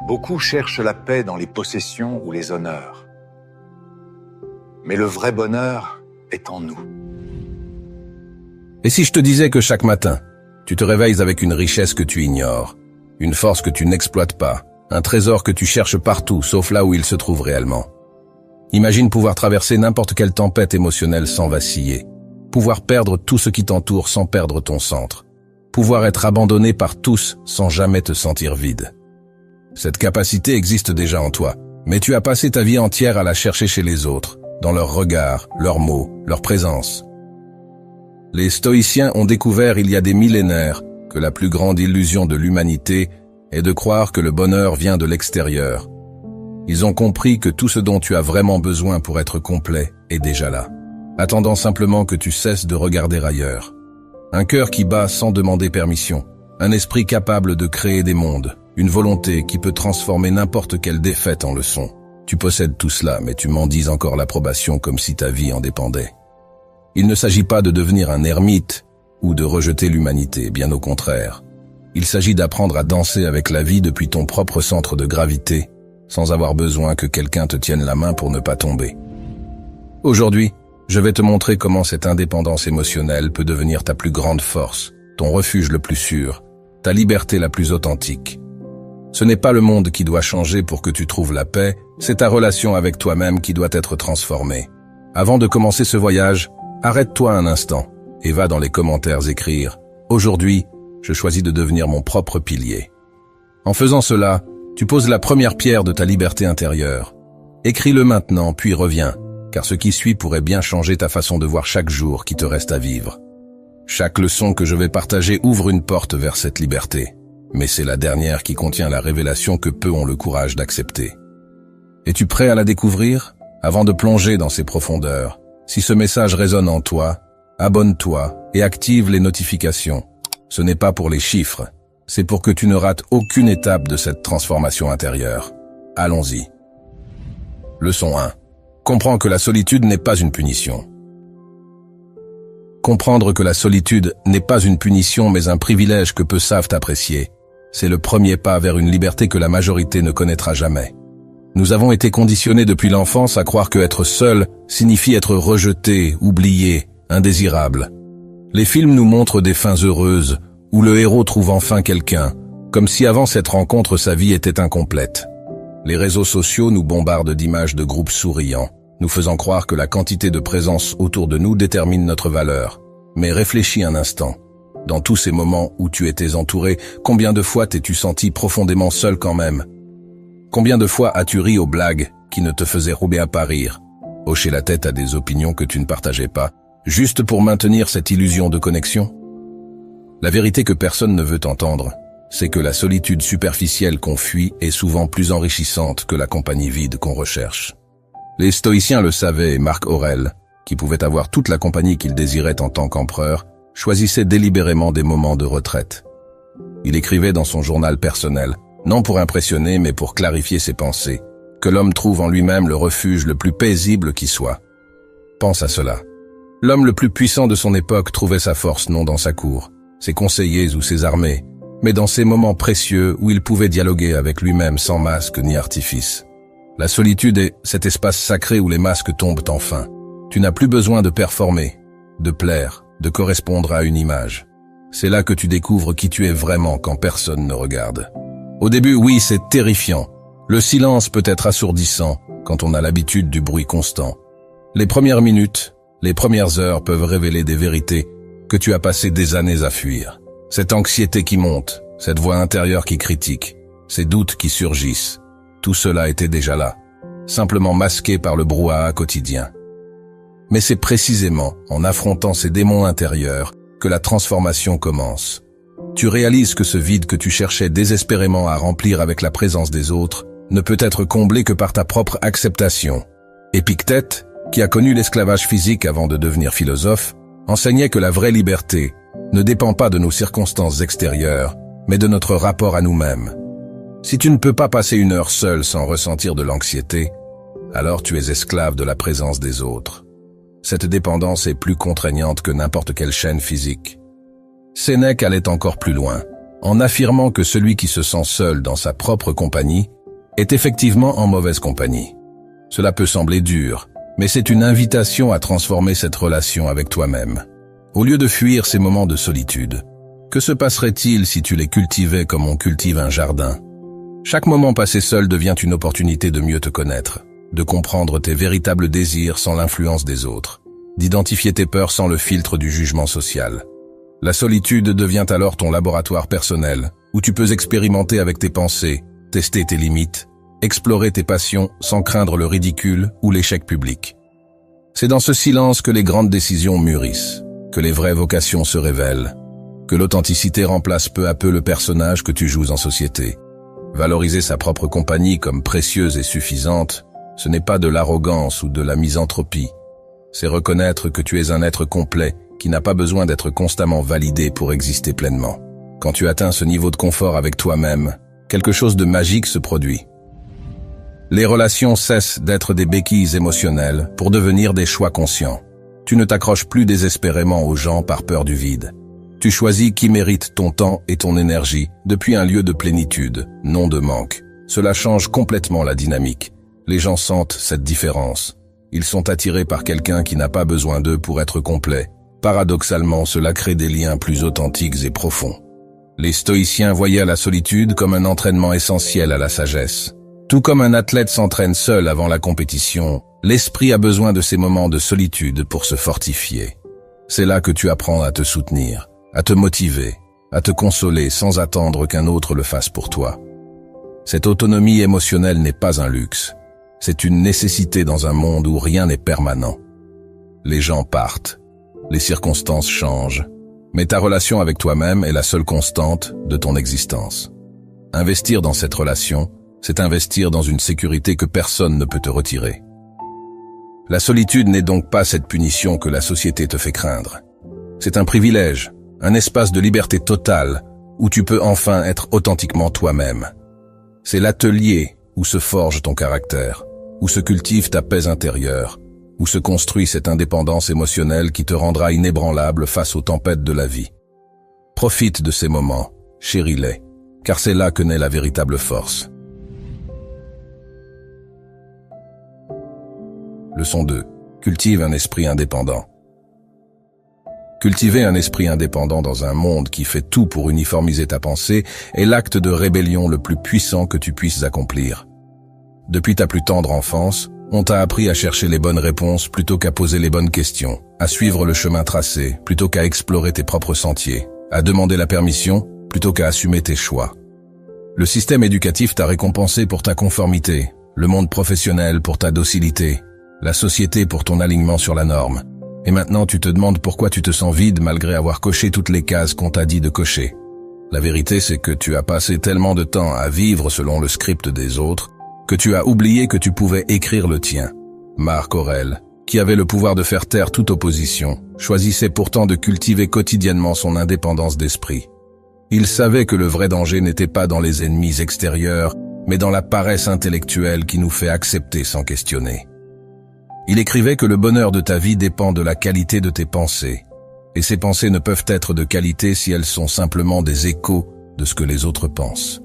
Beaucoup cherchent la paix dans les possessions ou les honneurs. Mais le vrai bonheur est en nous. Et si je te disais que chaque matin, tu te réveilles avec une richesse que tu ignores, une force que tu n'exploites pas, un trésor que tu cherches partout sauf là où il se trouve réellement. Imagine pouvoir traverser n'importe quelle tempête émotionnelle sans vaciller, pouvoir perdre tout ce qui t'entoure sans perdre ton centre, pouvoir être abandonné par tous sans jamais te sentir vide. Cette capacité existe déjà en toi, mais tu as passé ta vie entière à la chercher chez les autres, dans leurs regards, leurs mots, leur présence. Les stoïciens ont découvert il y a des millénaires que la plus grande illusion de l'humanité est de croire que le bonheur vient de l'extérieur. Ils ont compris que tout ce dont tu as vraiment besoin pour être complet est déjà là, attendant simplement que tu cesses de regarder ailleurs. Un cœur qui bat sans demander permission, un esprit capable de créer des mondes, une volonté qui peut transformer n'importe quelle défaite en leçon. Tu possèdes tout cela, mais tu mendies encore l'approbation comme si ta vie en dépendait. Il ne s'agit pas de devenir un ermite ou de rejeter l'humanité, bien au contraire. Il s'agit d'apprendre à danser avec la vie depuis ton propre centre de gravité, sans avoir besoin que quelqu'un te tienne la main pour ne pas tomber. Aujourd'hui, je vais te montrer comment cette indépendance émotionnelle peut devenir ta plus grande force, ton refuge le plus sûr, ta liberté la plus authentique. Ce n'est pas le monde qui doit changer pour que tu trouves la paix, c'est ta relation avec toi-même qui doit être transformée. Avant de commencer ce voyage, arrête-toi un instant et va dans les commentaires écrire « Aujourd'hui, je choisis de devenir mon propre pilier ». En faisant cela, tu poses la première pierre de ta liberté intérieure. Écris-le maintenant, puis reviens, car ce qui suit pourrait bien changer ta façon de voir chaque jour qui te reste à vivre. Chaque leçon que je vais partager ouvre une porte vers cette liberté, mais c'est la dernière qui contient la révélation que peu ont le courage d'accepter. Es-tu prêt à la découvrir? Avant de plonger dans ses profondeurs, si ce message résonne en toi, abonne-toi et active les notifications. Ce n'est pas pour les chiffres, c'est pour que tu ne rates aucune étape de cette transformation intérieure. Allons-y. Leçon 1. Comprends que la solitude n'est pas une punition. Comprendre que la solitude n'est pas une punition mais un privilège que peu savent apprécier, c'est le premier pas vers une liberté que la majorité ne connaîtra jamais. Nous avons été conditionnés depuis l'enfance à croire que être seul signifie être rejeté, oublié, indésirable. Les films nous montrent des fins heureuses, où le héros trouve enfin quelqu'un, comme si avant cette rencontre sa vie était incomplète. Les réseaux sociaux nous bombardent d'images de groupes souriants, nous faisant croire que la quantité de présence autour de nous détermine notre valeur. Mais réfléchis un instant. Dans tous ces moments où tu étais entouré, combien de fois t'es-tu senti profondément seul quand même? Combien de fois as-tu ri aux blagues qui ne te faisaient rouler à pas rire, hocher la tête à des opinions que tu ne partageais pas, juste pour maintenir cette illusion de connexion? La vérité que personne ne veut entendre, c'est que la solitude superficielle qu'on fuit est souvent plus enrichissante que la compagnie vide qu'on recherche. Les stoïciens le savaient et Marc Aurèle, qui pouvait avoir toute la compagnie qu'il désirait en tant qu'empereur, choisissait délibérément des moments de retraite. Il écrivait dans son journal personnel, non pour impressionner mais pour clarifier ses pensées, que l'homme trouve en lui-même le refuge le plus paisible qui soit. Pense à cela. L'homme le plus puissant de son époque trouvait sa force non dans sa cour, ses conseillers ou ses armées, mais dans ces moments précieux où il pouvait dialoguer avec lui-même sans masque ni artifice. La solitude est cet espace sacré où les masques tombent enfin. Tu n'as plus besoin de performer, de plaire, de correspondre à une image. C'est là que tu découvres qui tu es vraiment quand personne ne regarde. Au début, oui, c'est terrifiant. Le silence peut être assourdissant quand on a l'habitude du bruit constant. Les premières minutes, les premières heures peuvent révéler des vérités que tu as passé des années à fuir. Cette anxiété qui monte, cette voix intérieure qui critique, ces doutes qui surgissent, tout cela était déjà là, simplement masqué par le brouhaha quotidien. Mais c'est précisément en affrontant ces démons intérieurs que la transformation commence. Tu réalises que ce vide que tu cherchais désespérément à remplir avec la présence des autres ne peut être comblé que par ta propre acceptation. Épictète, qui a connu l'esclavage physique avant de devenir philosophe, enseignait que la vraie liberté ne dépend pas de nos circonstances extérieures, mais de notre rapport à nous-mêmes. Si tu ne peux pas passer une heure seule sans ressentir de l'anxiété, alors tu es esclave de la présence des autres. Cette dépendance est plus contraignante que n'importe quelle chaîne physique. Sénèque allait encore plus loin, en affirmant que celui qui se sent seul dans sa propre compagnie est effectivement en mauvaise compagnie. Cela peut sembler dur, mais c'est une invitation à transformer cette relation avec toi-même. Au lieu de fuir ces moments de solitude, que se passerait-il si tu les cultivais comme on cultive un jardin? Chaque moment passé seul devient une opportunité de mieux te connaître, de comprendre tes véritables désirs sans l'influence des autres, d'identifier tes peurs sans le filtre du jugement social. La solitude devient alors ton laboratoire personnel, où tu peux expérimenter avec tes pensées, tester tes limites, explorer tes passions sans craindre le ridicule ou l'échec public. C'est dans ce silence que les grandes décisions mûrissent, que les vraies vocations se révèlent, que l'authenticité remplace peu à peu le personnage que tu joues en société. Valoriser sa propre compagnie comme précieuse et suffisante, ce n'est pas de l'arrogance ou de la misanthropie. C'est reconnaître que tu es un être complet qui n'a pas besoin d'être constamment validé pour exister pleinement. Quand tu atteins ce niveau de confort avec toi-même, quelque chose de magique se produit. Les relations cessent d'être des béquilles émotionnelles pour devenir des choix conscients. Tu ne t'accroches plus désespérément aux gens par peur du vide. Tu choisis qui mérite ton temps et ton énergie depuis un lieu de plénitude, non de manque. Cela change complètement la dynamique. Les gens sentent cette différence. Ils sont attirés par quelqu'un qui n'a pas besoin d'eux pour être complet. Paradoxalement, cela crée des liens plus authentiques et profonds. Les stoïciens voyaient la solitude comme un entraînement essentiel à la sagesse. Tout comme un athlète s'entraîne seul avant la compétition, l'esprit a besoin de ces moments de solitude pour se fortifier. C'est là que tu apprends à te soutenir, à te motiver, à te consoler sans attendre qu'un autre le fasse pour toi. Cette autonomie émotionnelle n'est pas un luxe, c'est une nécessité dans un monde où rien n'est permanent. Les gens partent, les circonstances changent, mais ta relation avec toi-même est la seule constante de ton existence. Investir dans cette relation, c'est investir dans une sécurité que personne ne peut te retirer. La solitude n'est donc pas cette punition que la société te fait craindre. C'est un privilège, un espace de liberté totale où tu peux enfin être authentiquement toi-même. C'est l'atelier où se forge ton caractère, où se cultive ta paix intérieure, où se construit cette indépendance émotionnelle qui te rendra inébranlable face aux tempêtes de la vie. Profite de ces moments, chéris-les, car c'est là que naît la véritable force. Leçon 2. Cultive un esprit indépendant. Cultiver un esprit indépendant dans un monde qui fait tout pour uniformiser ta pensée est l'acte de rébellion le plus puissant que tu puisses accomplir. Depuis ta plus tendre enfance, on t'a appris à chercher les bonnes réponses plutôt qu'à poser les bonnes questions, à suivre le chemin tracé plutôt qu'à explorer tes propres sentiers, à demander la permission plutôt qu'à assumer tes choix. Le système éducatif t'a récompensé pour ta conformité, le monde professionnel pour ta docilité, la société pour ton alignement sur la norme. Et maintenant tu te demandes pourquoi tu te sens vide malgré avoir coché toutes les cases qu'on t'a dit de cocher. La vérité, c'est que tu as passé tellement de temps à vivre selon le script des autres que tu as oublié que tu pouvais écrire le tien. Marc Aurèle, qui avait le pouvoir de faire taire toute opposition, choisissait pourtant de cultiver quotidiennement son indépendance d'esprit. Il savait que le vrai danger n'était pas dans les ennemis extérieurs, mais dans la paresse intellectuelle qui nous fait accepter sans questionner. Il écrivait que le bonheur de ta vie dépend de la qualité de tes pensées, et ces pensées ne peuvent être de qualité si elles sont simplement des échos de ce que les autres pensent.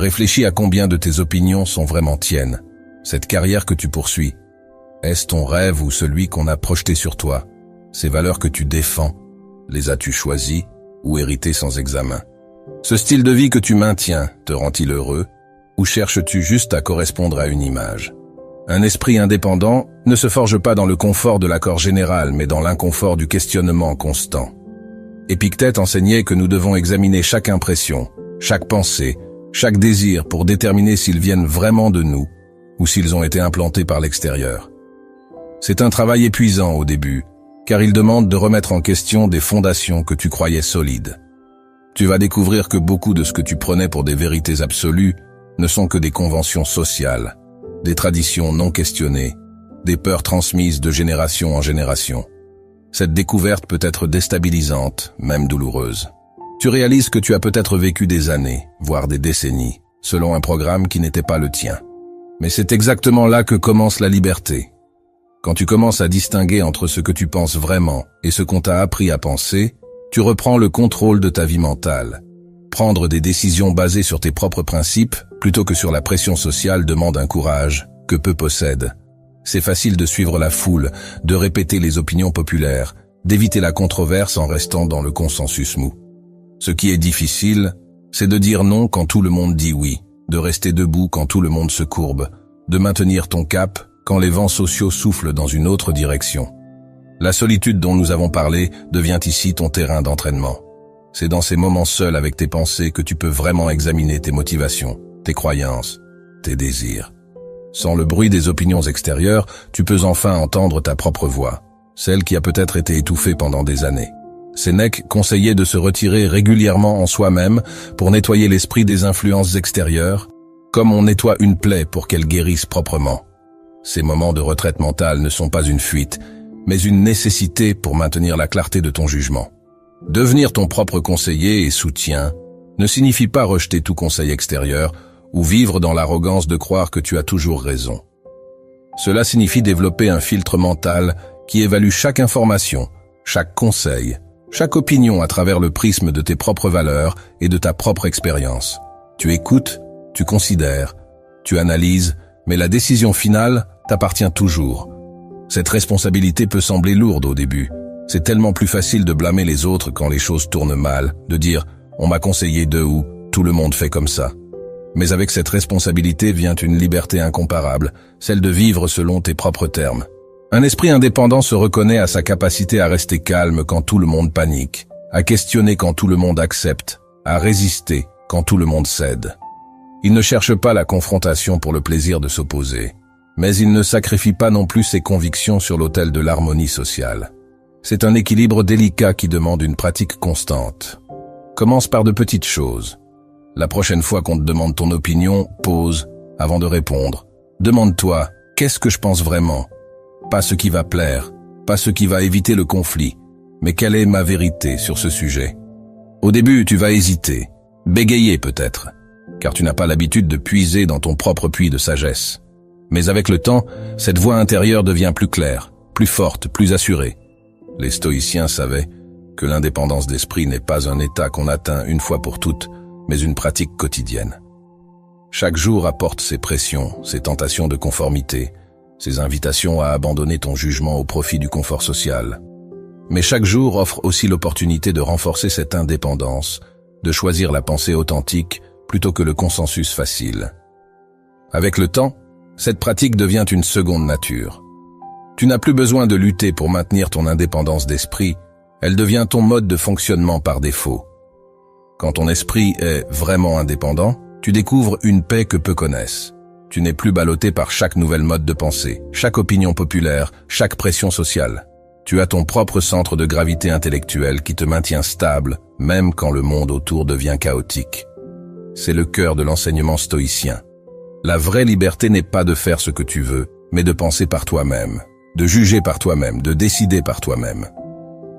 Réfléchis à combien de tes opinions sont vraiment tiennes. Cette carrière que tu poursuis, est-ce ton rêve ou celui qu'on a projeté sur toi? Ces valeurs que tu défends, les as-tu choisies ou héritées sans examen? Ce style de vie que tu maintiens, te rend-il heureux? Ou cherches-tu juste à correspondre à une image? Un esprit indépendant ne se forge pas dans le confort de l'accord général, mais dans l'inconfort du questionnement constant. Épictète enseignait que nous devons examiner chaque impression, chaque pensée, chaque désir pour déterminer s'ils viennent vraiment de nous ou s'ils ont été implantés par l'extérieur. C'est un travail épuisant au début, car il demande de remettre en question des fondations que tu croyais solides. Tu vas découvrir que beaucoup de ce que tu prenais pour des vérités absolues ne sont que des conventions sociales, des traditions non questionnées, des peurs transmises de génération en génération. Cette découverte peut être déstabilisante, même douloureuse. Tu réalises que tu as peut-être vécu des années, voire des décennies, selon un programme qui n'était pas le tien. Mais c'est exactement là que commence la liberté. Quand tu commences à distinguer entre ce que tu penses vraiment et ce qu'on t'a appris à penser, tu reprends le contrôle de ta vie mentale. Prendre des décisions basées sur tes propres principes plutôt que sur la pression sociale demande un courage que peu possèdent. C'est facile de suivre la foule, de répéter les opinions populaires, d'éviter la controverse en restant dans le consensus mou. Ce qui est difficile, c'est de dire non quand tout le monde dit oui, de rester debout quand tout le monde se courbe, de maintenir ton cap quand les vents sociaux soufflent dans une autre direction. La solitude dont nous avons parlé devient ici ton terrain d'entraînement. C'est dans ces moments seuls avec tes pensées que tu peux vraiment examiner tes motivations, tes croyances, tes désirs. Sans le bruit des opinions extérieures, tu peux enfin entendre ta propre voix, celle qui a peut-être été étouffée pendant des années. Sénèque conseillait de se retirer régulièrement en soi-même pour nettoyer l'esprit des influences extérieures, comme on nettoie une plaie pour qu'elle guérisse proprement. Ces moments de retraite mentale ne sont pas une fuite, mais une nécessité pour maintenir la clarté de ton jugement. Devenir ton propre conseiller et soutien ne signifie pas rejeter tout conseil extérieur ou vivre dans l'arrogance de croire que tu as toujours raison. Cela signifie développer un filtre mental qui évalue chaque information, chaque conseil, chaque opinion à travers le prisme de tes propres valeurs et de ta propre expérience. Tu écoutes, tu considères, tu analyses, mais la décision finale t'appartient toujours. Cette responsabilité peut sembler lourde au début. C'est tellement plus facile de blâmer les autres quand les choses tournent mal, de dire « on m'a conseillé de » ou « tout le monde fait comme ça ». Mais avec cette responsabilité vient une liberté incomparable, celle de vivre selon tes propres termes. Un esprit indépendant se reconnaît à sa capacité à rester calme quand tout le monde panique, à questionner quand tout le monde accepte, à résister quand tout le monde cède. Il ne cherche pas la confrontation pour le plaisir de s'opposer, mais il ne sacrifie pas non plus ses convictions sur l'autel de l'harmonie sociale. C'est un équilibre délicat qui demande une pratique constante. Commence par de petites choses. La prochaine fois qu'on te demande ton opinion, pause avant de répondre. Demande-toi, qu'est-ce que je pense vraiment ? Pas ce qui va plaire, pas ce qui va éviter le conflit, mais quelle est ma vérité sur ce sujet ? Au début, tu vas hésiter, bégayer peut-être, car tu n'as pas l'habitude de puiser dans ton propre puits de sagesse. Mais avec le temps, cette voix intérieure devient plus claire, plus forte, plus assurée. Les stoïciens savaient que l'indépendance d'esprit n'est pas un état qu'on atteint une fois pour toutes, mais une pratique quotidienne. Chaque jour apporte ses pressions, ses tentations de conformité, ses invitations à abandonner ton jugement au profit du confort social. Mais chaque jour offre aussi l'opportunité de renforcer cette indépendance, de choisir la pensée authentique plutôt que le consensus facile. Avec le temps, cette pratique devient une seconde nature. Tu n'as plus besoin de lutter pour maintenir ton indépendance d'esprit, elle devient ton mode de fonctionnement par défaut. Quand ton esprit est vraiment indépendant, tu découvres une paix que peu connaissent. Tu n'es plus ballotté par chaque nouvelle mode de pensée, chaque opinion populaire, chaque pression sociale. Tu as ton propre centre de gravité intellectuelle qui te maintient stable, même quand le monde autour devient chaotique. C'est le cœur de l'enseignement stoïcien. La vraie liberté n'est pas de faire ce que tu veux, mais de penser par toi-même, de juger par toi-même, de décider par toi-même.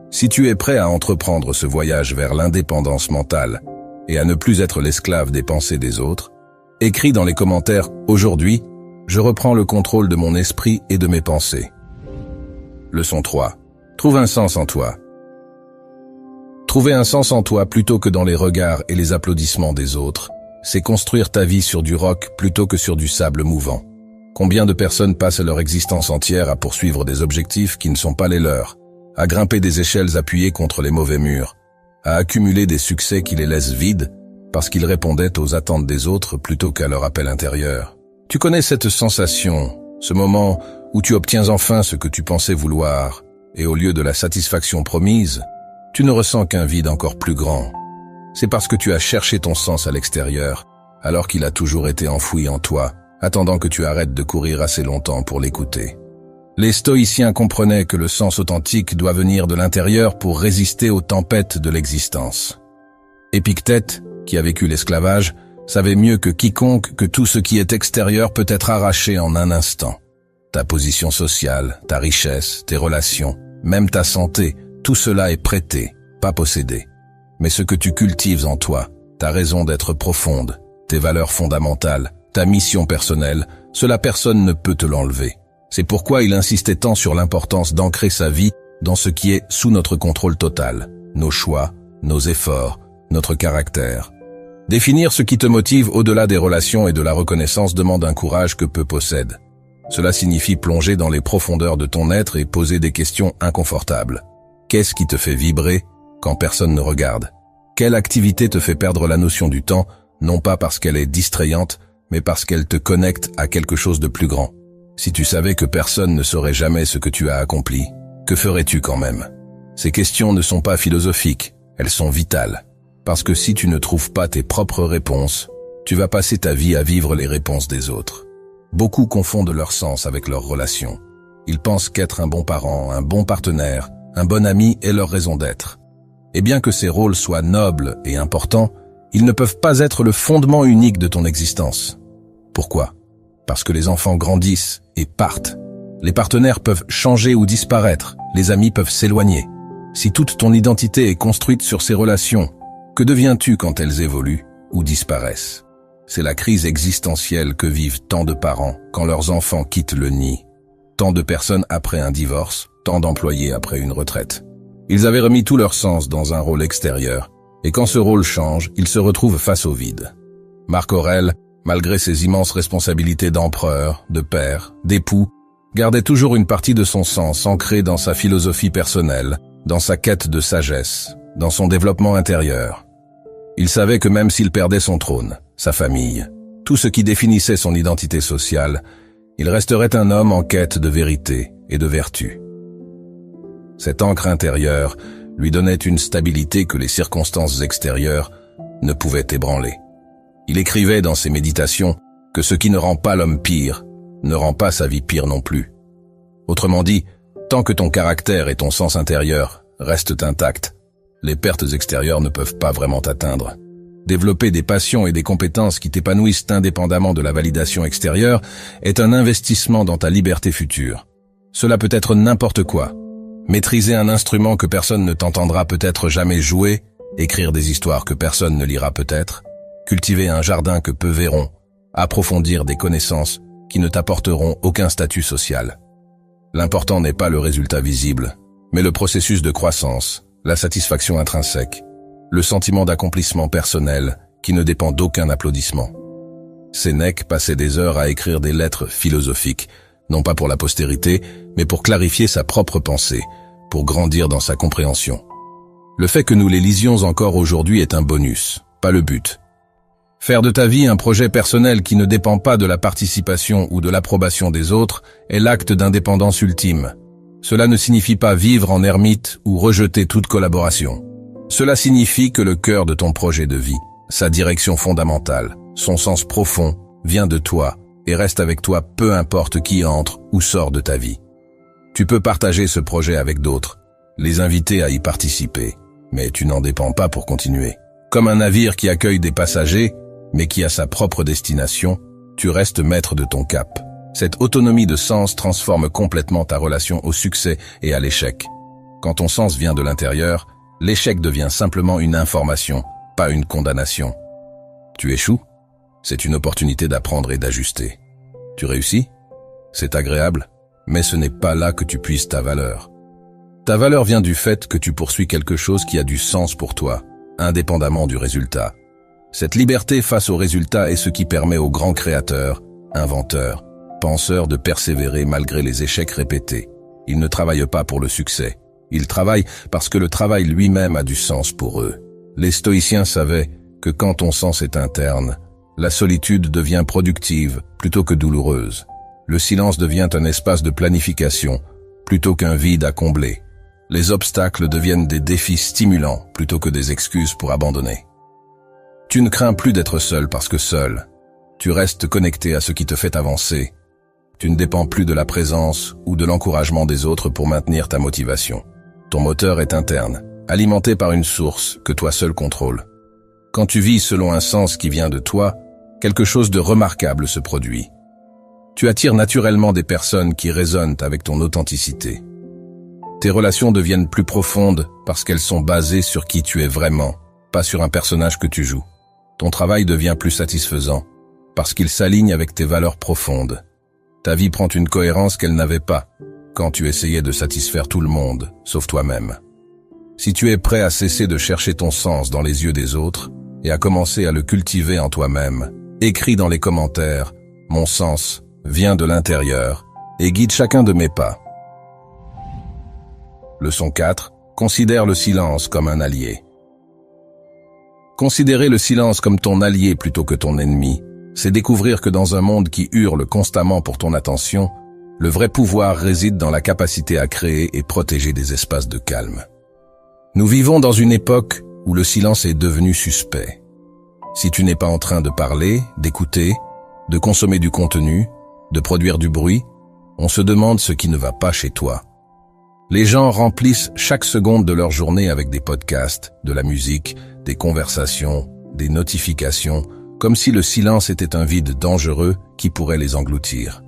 Si tu es prêt à entreprendre ce voyage vers l'indépendance mentale et à ne plus être l'esclave des pensées des autres, écris dans les commentaires « Aujourd'hui, je reprends le contrôle de mon esprit et de mes pensées ». Leçon 3. Trouve un sens en toi. Trouver un sens en toi plutôt que dans les regards et les applaudissements des autres, c'est construire ta vie sur du roc plutôt que sur du sable mouvant. Combien de personnes passent leur existence entière à poursuivre des objectifs qui ne sont pas les leurs, à grimper des échelles appuyées contre les mauvais murs, à accumuler des succès qui les laissent vides parce qu'ils répondaient aux attentes des autres plutôt qu'à leur appel intérieur. Tu connais cette sensation, ce moment où tu obtiens enfin ce que tu pensais vouloir, et au lieu de la satisfaction promise, tu ne ressens qu'un vide encore plus grand. C'est parce que tu as cherché ton sens à l'extérieur, alors qu'il a toujours été enfoui en toi, attendant que tu arrêtes de courir assez longtemps pour l'écouter. Les stoïciens comprenaient que le sens authentique doit venir de l'intérieur pour résister aux tempêtes de l'existence. Épictète, qui a vécu l'esclavage, savait mieux que quiconque que tout ce qui est extérieur peut être arraché en un instant. Ta position sociale, ta richesse, tes relations, même ta santé, tout cela est prêté, pas possédé. Mais ce que tu cultives en toi, ta raison d'être profonde, tes valeurs fondamentales, ta mission personnelle, cela personne ne peut te l'enlever. C'est pourquoi il insistait tant sur l'importance d'ancrer sa vie dans ce qui est sous notre contrôle total, nos choix, nos efforts, notre caractère. Définir ce qui te motive au-delà des relations et de la reconnaissance demande un courage que peu possèdent. Cela signifie plonger dans les profondeurs de ton être et poser des questions inconfortables. Qu'est-ce qui te fait vibrer quand personne ne regarde? Quelle activité te fait perdre la notion du temps, non pas parce qu'elle est distrayante, mais parce qu'elle te connecte à quelque chose de plus grand? Si tu savais que personne ne saurait jamais ce que tu as accompli, que ferais-tu quand même? Ces questions ne sont pas philosophiques, elles sont vitales. Parce que si tu ne trouves pas tes propres réponses, tu vas passer ta vie à vivre les réponses des autres. Beaucoup confondent leur sens avec leurs relations. Ils pensent qu'être un bon parent, un bon partenaire, un bon ami est leur raison d'être. Et bien que ces rôles soient nobles et importants, ils ne peuvent pas être le fondement unique de ton existence. Pourquoi? Parce que les enfants grandissent et partent. Les partenaires peuvent changer ou disparaître, les amis peuvent s'éloigner. Si toute ton identité est construite sur ces relations, que deviens-tu quand elles évoluent ou disparaissent? C'est la crise existentielle que vivent tant de parents quand leurs enfants quittent le nid. Tant de personnes après un divorce, tant d'employés après une retraite. Ils avaient remis tout leur sens dans un rôle extérieur, et quand ce rôle change, ils se retrouvent face au vide. Marc Aurèle, malgré ses immenses responsabilités d'empereur, de père, d'époux, gardait toujours une partie de son sens ancrée dans sa philosophie personnelle, dans sa quête de sagesse, dans son développement intérieur. Il savait que même s'il perdait son trône, sa famille, tout ce qui définissait son identité sociale, il resterait un homme en quête de vérité et de vertu. Cette ancre intérieure lui donnait une stabilité que les circonstances extérieures ne pouvaient ébranler. Il écrivait dans ses méditations que ce qui ne rend pas l'homme pire ne rend pas sa vie pire non plus. Autrement dit, tant que ton caractère et ton sens intérieur restent intacts, les pertes extérieures ne peuvent pas vraiment t'atteindre. Développer des passions et des compétences qui t'épanouissent indépendamment de la validation extérieure est un investissement dans ta liberté future. Cela peut être n'importe quoi. Maîtriser un instrument que personne ne t'entendra peut-être jamais jouer, écrire des histoires que personne ne lira peut-être, cultiver un jardin que peu verront, approfondir des connaissances qui ne t'apporteront aucun statut social. L'important n'est pas le résultat visible, mais le processus de croissance, la satisfaction intrinsèque, le sentiment d'accomplissement personnel qui ne dépend d'aucun applaudissement. Sénèque passait des heures à écrire des lettres philosophiques, non pas pour la postérité, mais pour clarifier sa propre pensée, pour grandir dans sa compréhension. Le fait que nous les lisions encore aujourd'hui est un bonus, pas le but. Faire de ta vie un projet personnel qui ne dépend pas de la participation ou de l'approbation des autres est l'acte d'indépendance ultime. Cela ne signifie pas vivre en ermite ou rejeter toute collaboration. Cela signifie que le cœur de ton projet de vie, sa direction fondamentale, son sens profond, vient de toi et reste avec toi peu importe qui entre ou sort de ta vie. Tu peux partager ce projet avec d'autres, les inviter à y participer, mais tu n'en dépends pas pour continuer. Comme un navire qui accueille des passagers, mais qui a sa propre destination, tu restes maître de ton cap. Cette autonomie de sens transforme complètement ta relation au succès et à l'échec. Quand ton sens vient de l'intérieur, l'échec devient simplement une information, pas une condamnation. Tu échoues? C'est une opportunité d'apprendre et d'ajuster. Tu réussis? C'est agréable, mais ce n'est pas là que tu puises ta valeur. Ta valeur vient du fait que tu poursuis quelque chose qui a du sens pour toi, indépendamment du résultat. Cette liberté face au résultat est ce qui permet aux grands créateurs, inventeurs, penseurs de persévérer malgré les échecs répétés. Ils ne travaillent pas pour le succès. Ils travaillent parce que le travail lui-même a du sens pour eux. Les stoïciens savaient que quand ton sens est interne, la solitude devient productive plutôt que douloureuse. Le silence devient un espace de planification plutôt qu'un vide à combler. Les obstacles deviennent des défis stimulants plutôt que des excuses pour abandonner. Tu ne crains plus d'être seul parce que seul, tu restes connecté à ce qui te fait avancer. Tu ne dépends plus de la présence ou de l'encouragement des autres pour maintenir ta motivation. Ton moteur est interne, alimenté par une source que toi seul contrôles. Quand tu vis selon un sens qui vient de toi, quelque chose de remarquable se produit. Tu attires naturellement des personnes qui résonnent avec ton authenticité. Tes relations deviennent plus profondes parce qu'elles sont basées sur qui tu es vraiment, pas sur un personnage que tu joues. Ton travail devient plus satisfaisant parce qu'il s'aligne avec tes valeurs profondes. Ta vie prend une cohérence qu'elle n'avait pas quand tu essayais de satisfaire tout le monde, sauf toi-même. Si tu es prêt à cesser de chercher ton sens dans les yeux des autres, et à commencer à le cultiver en toi-même. Écris dans les commentaires, mon sens vient de l'intérieur et guide chacun de mes pas. Leçon 4. Considère le silence comme un allié. Considérer le silence comme ton allié plutôt que ton ennemi, c'est découvrir que dans un monde qui hurle constamment pour ton attention, le vrai pouvoir réside dans la capacité à créer et protéger des espaces de calme. Nous vivons dans une époque où le silence est devenu suspect. Si tu n'es pas en train de parler, d'écouter, de consommer du contenu, de produire du bruit, on se demande ce qui ne va pas chez toi. Les gens remplissent chaque seconde de leur journée avec des podcasts, de la musique, des conversations, des notifications, comme si le silence était un vide dangereux qui pourrait les engloutir.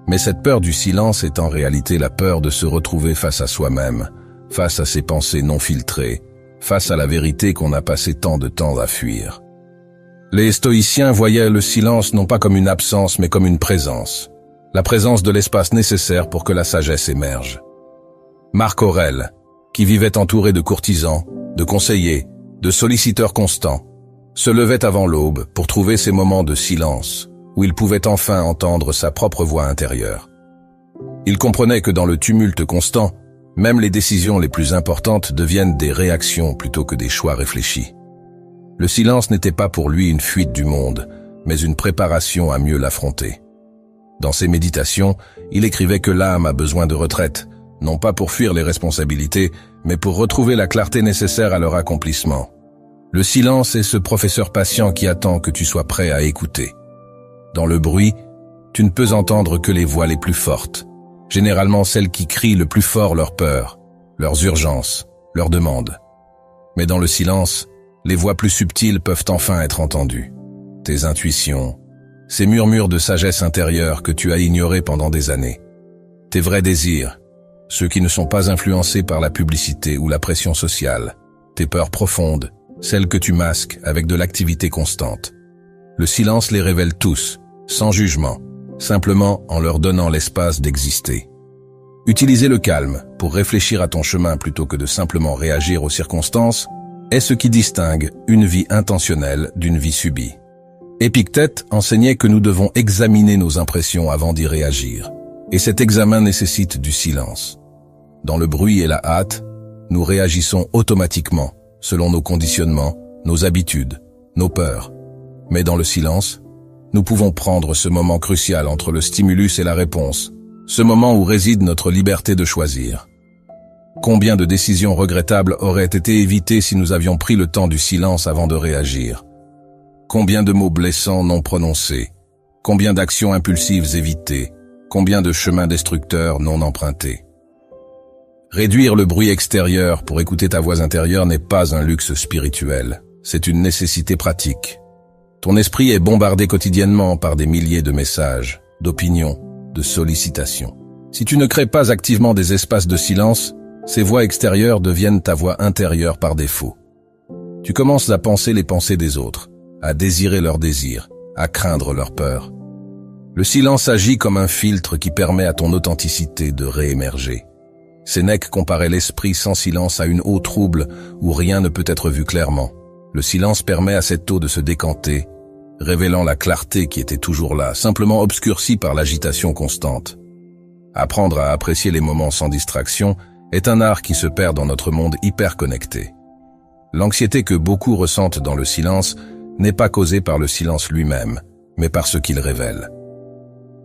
Mais cette peur du silence est en réalité la peur de se retrouver face à soi-même, face à ses pensées non filtrées, face à la vérité qu'on a passé tant de temps à fuir. Les stoïciens voyaient le silence non pas comme une absence mais comme une présence, la présence de l'espace nécessaire pour que la sagesse émerge. Marc Aurèle, qui vivait entouré de courtisans, de conseillers, de solliciteurs constants, se levait avant l'aube pour trouver ces moments de silence, où il pouvait enfin entendre sa propre voix intérieure. Il comprenait que dans le tumulte constant, même les décisions les plus importantes deviennent des réactions plutôt que des choix réfléchis. Le silence n'était pas pour lui une fuite du monde, mais une préparation à mieux l'affronter. Dans ses méditations, il écrivait que l'âme a besoin de retraite, non pas pour fuir les responsabilités, mais pour retrouver la clarté nécessaire à leur accomplissement. Le silence est ce professeur patient qui attend que tu sois prêt à écouter. Dans le bruit, tu ne peux entendre que les voix les plus fortes, généralement celles qui crient le plus fort leurs peurs, leurs urgences, leurs demandes. Mais dans le silence, les voix plus subtiles peuvent enfin être entendues. Tes intuitions, ces murmures de sagesse intérieure que tu as ignorés pendant des années. Tes vrais désirs, ceux qui ne sont pas influencés par la publicité ou la pression sociale. Tes peurs profondes, celles que tu masques avec de l'activité constante. Le silence les révèle tous, sans jugement, simplement en leur donnant l'espace d'exister. Utiliser le calme pour réfléchir à ton chemin plutôt que de simplement réagir aux circonstances est ce qui distingue une vie intentionnelle d'une vie subie. Épictète enseignait que nous devons examiner nos impressions avant d'y réagir, et cet examen nécessite du silence. Dans le bruit et la hâte, nous réagissons automatiquement, selon nos conditionnements, nos habitudes, nos peurs. Mais dans le silence, nous pouvons prendre ce moment crucial entre le stimulus et la réponse, ce moment où réside notre liberté de choisir. Combien de décisions regrettables auraient été évitées si nous avions pris le temps du silence avant de réagir? Combien de mots blessants non prononcés? Combien d'actions impulsives évitées? Combien de chemins destructeurs non empruntés? Réduire le bruit extérieur pour écouter ta voix intérieure n'est pas un luxe spirituel, c'est une nécessité pratique. Ton esprit est bombardé quotidiennement par des milliers de messages, d'opinions, de sollicitations. Si tu ne crées pas activement des espaces de silence, ces voix extérieures deviennent ta voix intérieure par défaut. Tu commences à penser les pensées des autres, à désirer leurs désirs, à craindre leurs peurs. Le silence agit comme un filtre qui permet à ton authenticité de réémerger. Sénèque comparait l'esprit sans silence à une eau trouble où rien ne peut être vu clairement. Le silence permet à cette eau de se décanter, révélant la clarté qui était toujours là, simplement obscurcie par l'agitation constante. Apprendre à apprécier les moments sans distraction est un art qui se perd dans notre monde hyper connecté. L'anxiété que beaucoup ressentent dans le silence n'est pas causée par le silence lui-même, mais par ce qu'il révèle.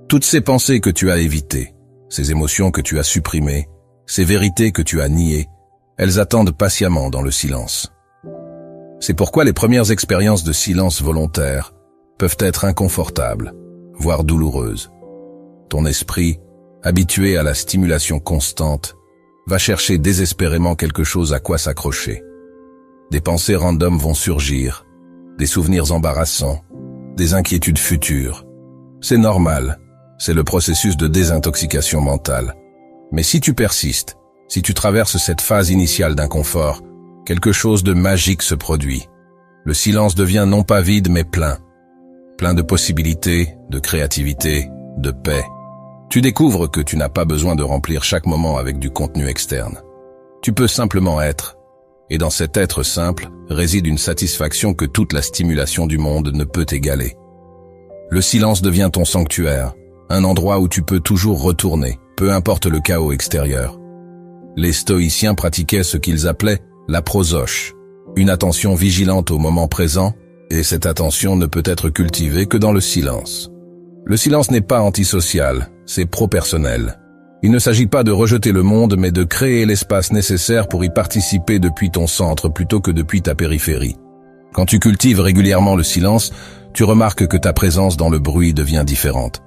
Toutes ces pensées que tu as évitées, ces émotions que tu as supprimées, ces vérités que tu as niées, elles attendent patiemment dans le silence. C'est pourquoi les premières expériences de silence volontaire peuvent être inconfortables, voire douloureuses. Ton esprit, habitué à la stimulation constante, va chercher désespérément quelque chose à quoi s'accrocher. Des pensées random vont surgir, des souvenirs embarrassants, des inquiétudes futures. C'est normal, c'est le processus de désintoxication mentale. Mais si tu persistes, si tu traverses cette phase initiale d'inconfort, quelque chose de magique se produit. Le silence devient non pas vide mais plein. Plein de possibilités, de créativité, de paix. Tu découvres que tu n'as pas besoin de remplir chaque moment avec du contenu externe. Tu peux simplement être, Et dans cet être simple réside une satisfaction que toute la stimulation du monde ne peut égaler. Le silence devient ton sanctuaire, un endroit où tu peux toujours retourner, peu importe le chaos extérieur. Les stoïciens pratiquaient ce qu'ils appelaient la prosoche, une attention vigilante au moment présent, et cette attention ne peut être cultivée que dans le silence. Le silence n'est pas antisocial, c'est pro-personnel. Il ne s'agit pas de rejeter le monde, mais de créer l'espace nécessaire pour y participer depuis ton centre plutôt que depuis ta périphérie. Quand tu cultives régulièrement le silence, tu remarques que ta présence dans le bruit devient différente.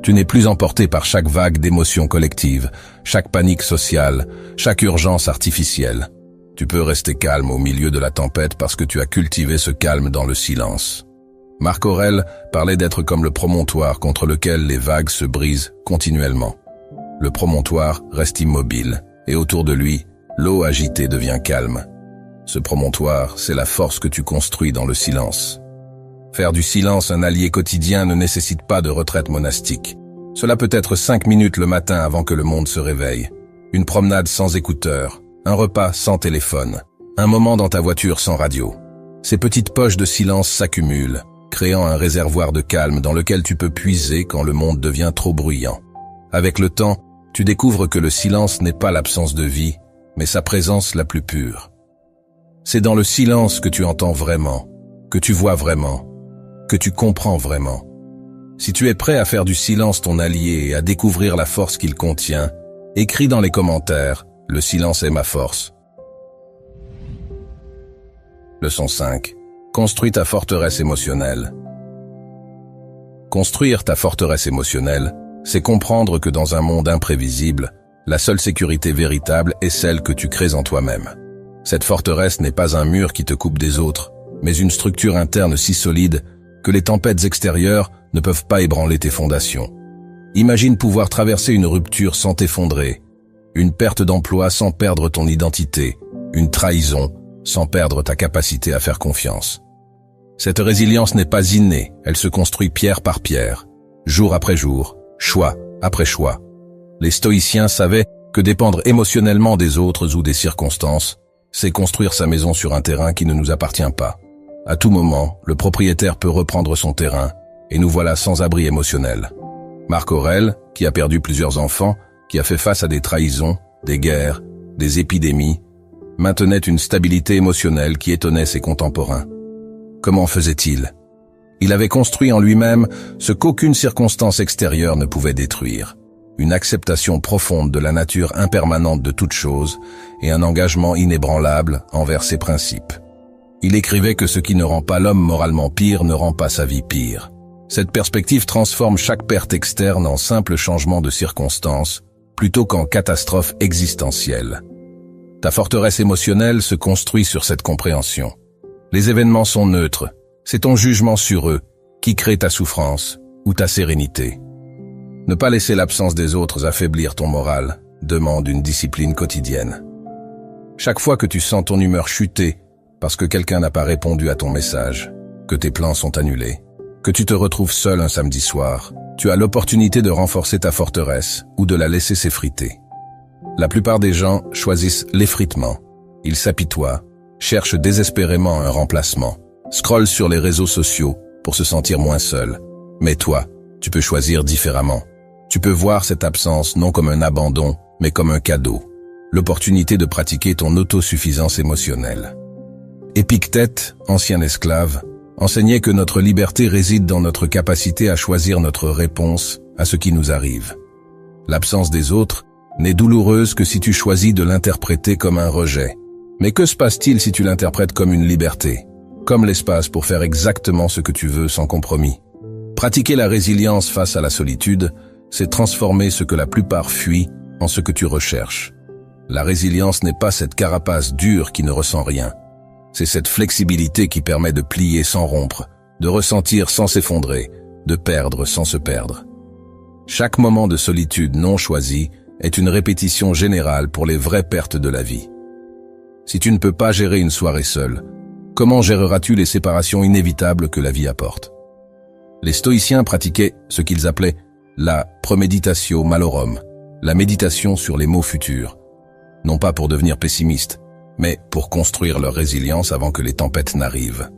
Tu n'es plus emporté par chaque vague d'émotions collectives, chaque panique sociale, chaque urgence artificielle. Tu peux rester calme au milieu de la tempête parce que tu as cultivé ce calme dans le silence. Marc Aurèle parlait d'être comme le promontoire contre lequel les vagues se brisent continuellement. Le promontoire reste immobile, et autour de lui, l'eau agitée devient calme. Ce promontoire, c'est la force que tu construis dans le silence. Faire du silence un allié quotidien ne nécessite pas de retraite monastique. Cela peut être 5 minutes le matin avant que le monde se réveille. Une promenade sans écouteurs, un repas sans téléphone, un moment dans ta voiture sans radio. Ces petites poches de silence s'accumulent, créant un réservoir de calme dans lequel tu peux puiser quand le monde devient trop bruyant. Avec le temps, tu découvres que le silence n'est pas l'absence de vie, mais sa présence la plus pure. C'est dans le silence que tu entends vraiment, que tu vois vraiment, que tu comprends vraiment. Si tu es prêt à faire du silence ton allié et à découvrir la force qu'il contient, écris dans les commentaires « Le silence est ma force ». Leçon 5. Construis ta forteresse émotionnelle. Construire ta forteresse émotionnelle, c'est comprendre que dans un monde imprévisible, la seule sécurité véritable est celle que tu crées en toi-même. Cette forteresse n'est pas un mur qui te coupe des autres, mais une structure interne si solide que les tempêtes extérieures ne peuvent pas ébranler tes fondations. Imagine pouvoir traverser une rupture sans t'effondrer, une perte d'emploi sans perdre ton identité, une trahison sans perdre ta capacité à faire confiance. Cette résilience n'est pas innée, elle se construit pierre par pierre, jour après jour, choix après choix. Les stoïciens savaient que dépendre émotionnellement des autres ou des circonstances, c'est construire sa maison sur un terrain qui ne nous appartient pas. À tout moment, le propriétaire peut reprendre son terrain, et nous voilà sans abri émotionnel. Marc Aurèle, qui a perdu plusieurs enfants, qui a fait face à des trahisons, des guerres, des épidémies, maintenait une stabilité émotionnelle qui étonnait ses contemporains. Comment faisait-il ? Il avait construit en lui-même ce qu'aucune circonstance extérieure ne pouvait détruire. Une acceptation profonde de la nature impermanente de toute chose et un engagement inébranlable envers ses principes. Il écrivait que ce qui ne rend pas l'homme moralement pire ne rend pas sa vie pire. Cette perspective transforme chaque perte externe en simple changement de circonstance, plutôt qu'en catastrophe existentielle. Ta forteresse émotionnelle se construit sur cette compréhension. Les événements sont neutres, c'est ton jugement sur eux qui crée ta souffrance ou ta sérénité. Ne pas laisser l'absence des autres affaiblir ton moral demande une discipline quotidienne. Chaque fois que tu sens ton humeur chuter parce que quelqu'un n'a pas répondu à ton message, que tes plans sont annulés, que tu te retrouves seul un samedi soir, tu as l'opportunité de renforcer ta forteresse ou de la laisser s'effriter. La plupart des gens choisissent l'effritement. Ils s'apitoient, cherchent désespérément un remplacement, scrollent sur les réseaux sociaux pour se sentir moins seul. Mais toi, tu peux choisir différemment. Tu peux voir cette absence non comme un abandon, mais comme un cadeau. L'opportunité de pratiquer ton autosuffisance émotionnelle. Épictète, ancien esclave, enseignait que notre liberté réside dans notre capacité à choisir notre réponse à ce qui nous arrive. L'absence des autres n'est douloureuse que si tu choisis de l'interpréter comme un rejet. Mais que se passe-t-il si tu l'interprètes comme une liberté, comme l'espace pour faire exactement ce que tu veux sans compromis? Pratiquer la résilience face à la solitude, c'est transformer ce que la plupart fuient en ce que tu recherches. La résilience n'est pas cette carapace dure qui ne ressent rien. C'est cette flexibilité qui permet de plier sans rompre, de ressentir sans s'effondrer, de perdre sans se perdre. Chaque moment de solitude non choisi est une répétition générale pour les vraies pertes de la vie. Si tu ne peux pas gérer une soirée seule, comment géreras-tu les séparations inévitables que la vie apporte? Les stoïciens pratiquaient ce qu'ils appelaient la premeditatio malorum, la méditation sur les maux futurs. Non pas pour devenir pessimiste, mais pour construire leur résilience avant que les tempêtes n'arrivent.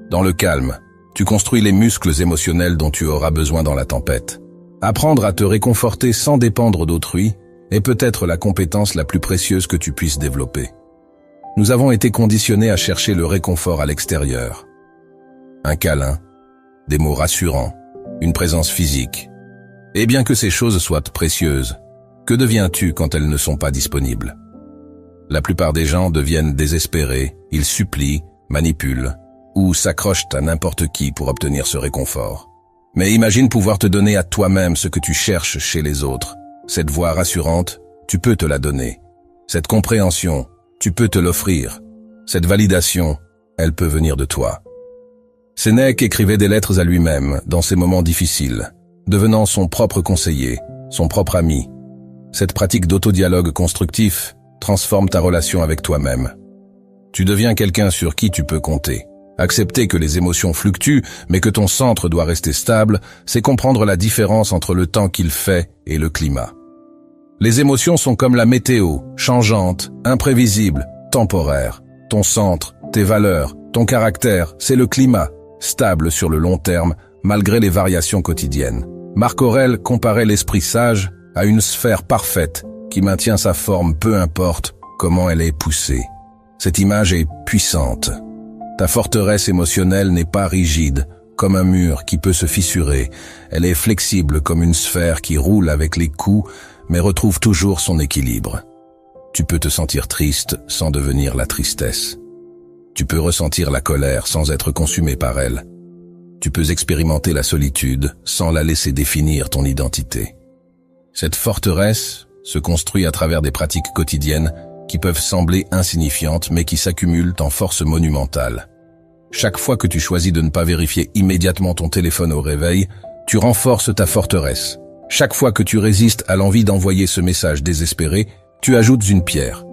Dans le calme, tu construis les muscles émotionnels dont tu auras besoin dans la tempête. Apprendre à te réconforter sans dépendre d'autrui est peut-être la compétence la plus précieuse que tu puisses développer. Nous avons été conditionnés à chercher le réconfort à l'extérieur. Un câlin, des mots rassurants, une présence physique. Et bien que ces choses soient précieuses, que deviens-tu quand elles ne sont pas disponibles? La plupart des gens deviennent désespérés, ils supplient, manipulent, ou s'accrochent à n'importe qui pour obtenir ce réconfort. Mais imagine pouvoir te donner à toi-même ce que tu cherches chez les autres. Cette voix rassurante, tu peux te la donner. Cette compréhension, tu peux te l'offrir. Cette validation, elle peut venir de toi. Sénèque écrivait des lettres à lui-même dans ces moments difficiles, devenant son propre conseiller, son propre ami. Cette pratique d'autodialogue constructif transforme ta relation avec toi-même. Tu deviens quelqu'un sur qui tu peux compter. Accepter que les émotions fluctuent, mais que ton centre doit rester stable, c'est comprendre la différence entre le temps qu'il fait et le climat. Les émotions sont comme la météo, changeantes, imprévisibles, temporaires. Ton centre, tes valeurs, ton caractère, c'est le climat, stable sur le long terme, malgré les variations quotidiennes. Marc Aurèle comparait l'esprit sage à une sphère parfaite qui maintient sa forme peu importe comment elle est poussée. Cette image est puissante. Ta forteresse émotionnelle n'est pas rigide, comme un mur qui peut se fissurer. Elle est flexible comme une sphère qui roule avec les coups, mais retrouve toujours son équilibre. Tu peux te sentir triste sans devenir la tristesse. Tu peux ressentir la colère sans être consumé par elle. Tu peux expérimenter la solitude sans la laisser définir ton identité. Cette forteresse se construit à travers des pratiques quotidiennes qui peuvent sembler insignifiantes mais qui s'accumulent en force monumentale. Chaque fois que tu choisis de ne pas vérifier immédiatement ton téléphone au réveil, tu renforces ta forteresse. Chaque fois que tu résistes à l'envie d'envoyer ce message désespéré, tu ajoutes une pierre.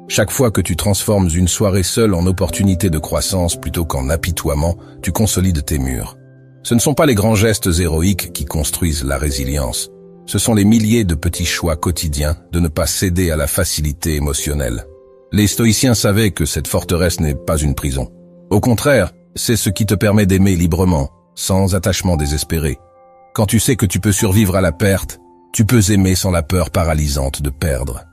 Chaque fois que tu transformes une soirée seule en opportunité de croissance plutôt qu'en apitoiement, tu consolides tes murs. Ce ne sont pas les grands gestes héroïques qui construisent la résilience. Ce sont les milliers de petits choix quotidiens de ne pas céder à la facilité émotionnelle. Les stoïciens savaient que cette forteresse n'est pas une prison. Au contraire, c'est ce qui te permet d'aimer librement, sans attachement désespéré. Quand tu sais que tu peux survivre à la perte, tu peux aimer sans la peur paralysante de perdre.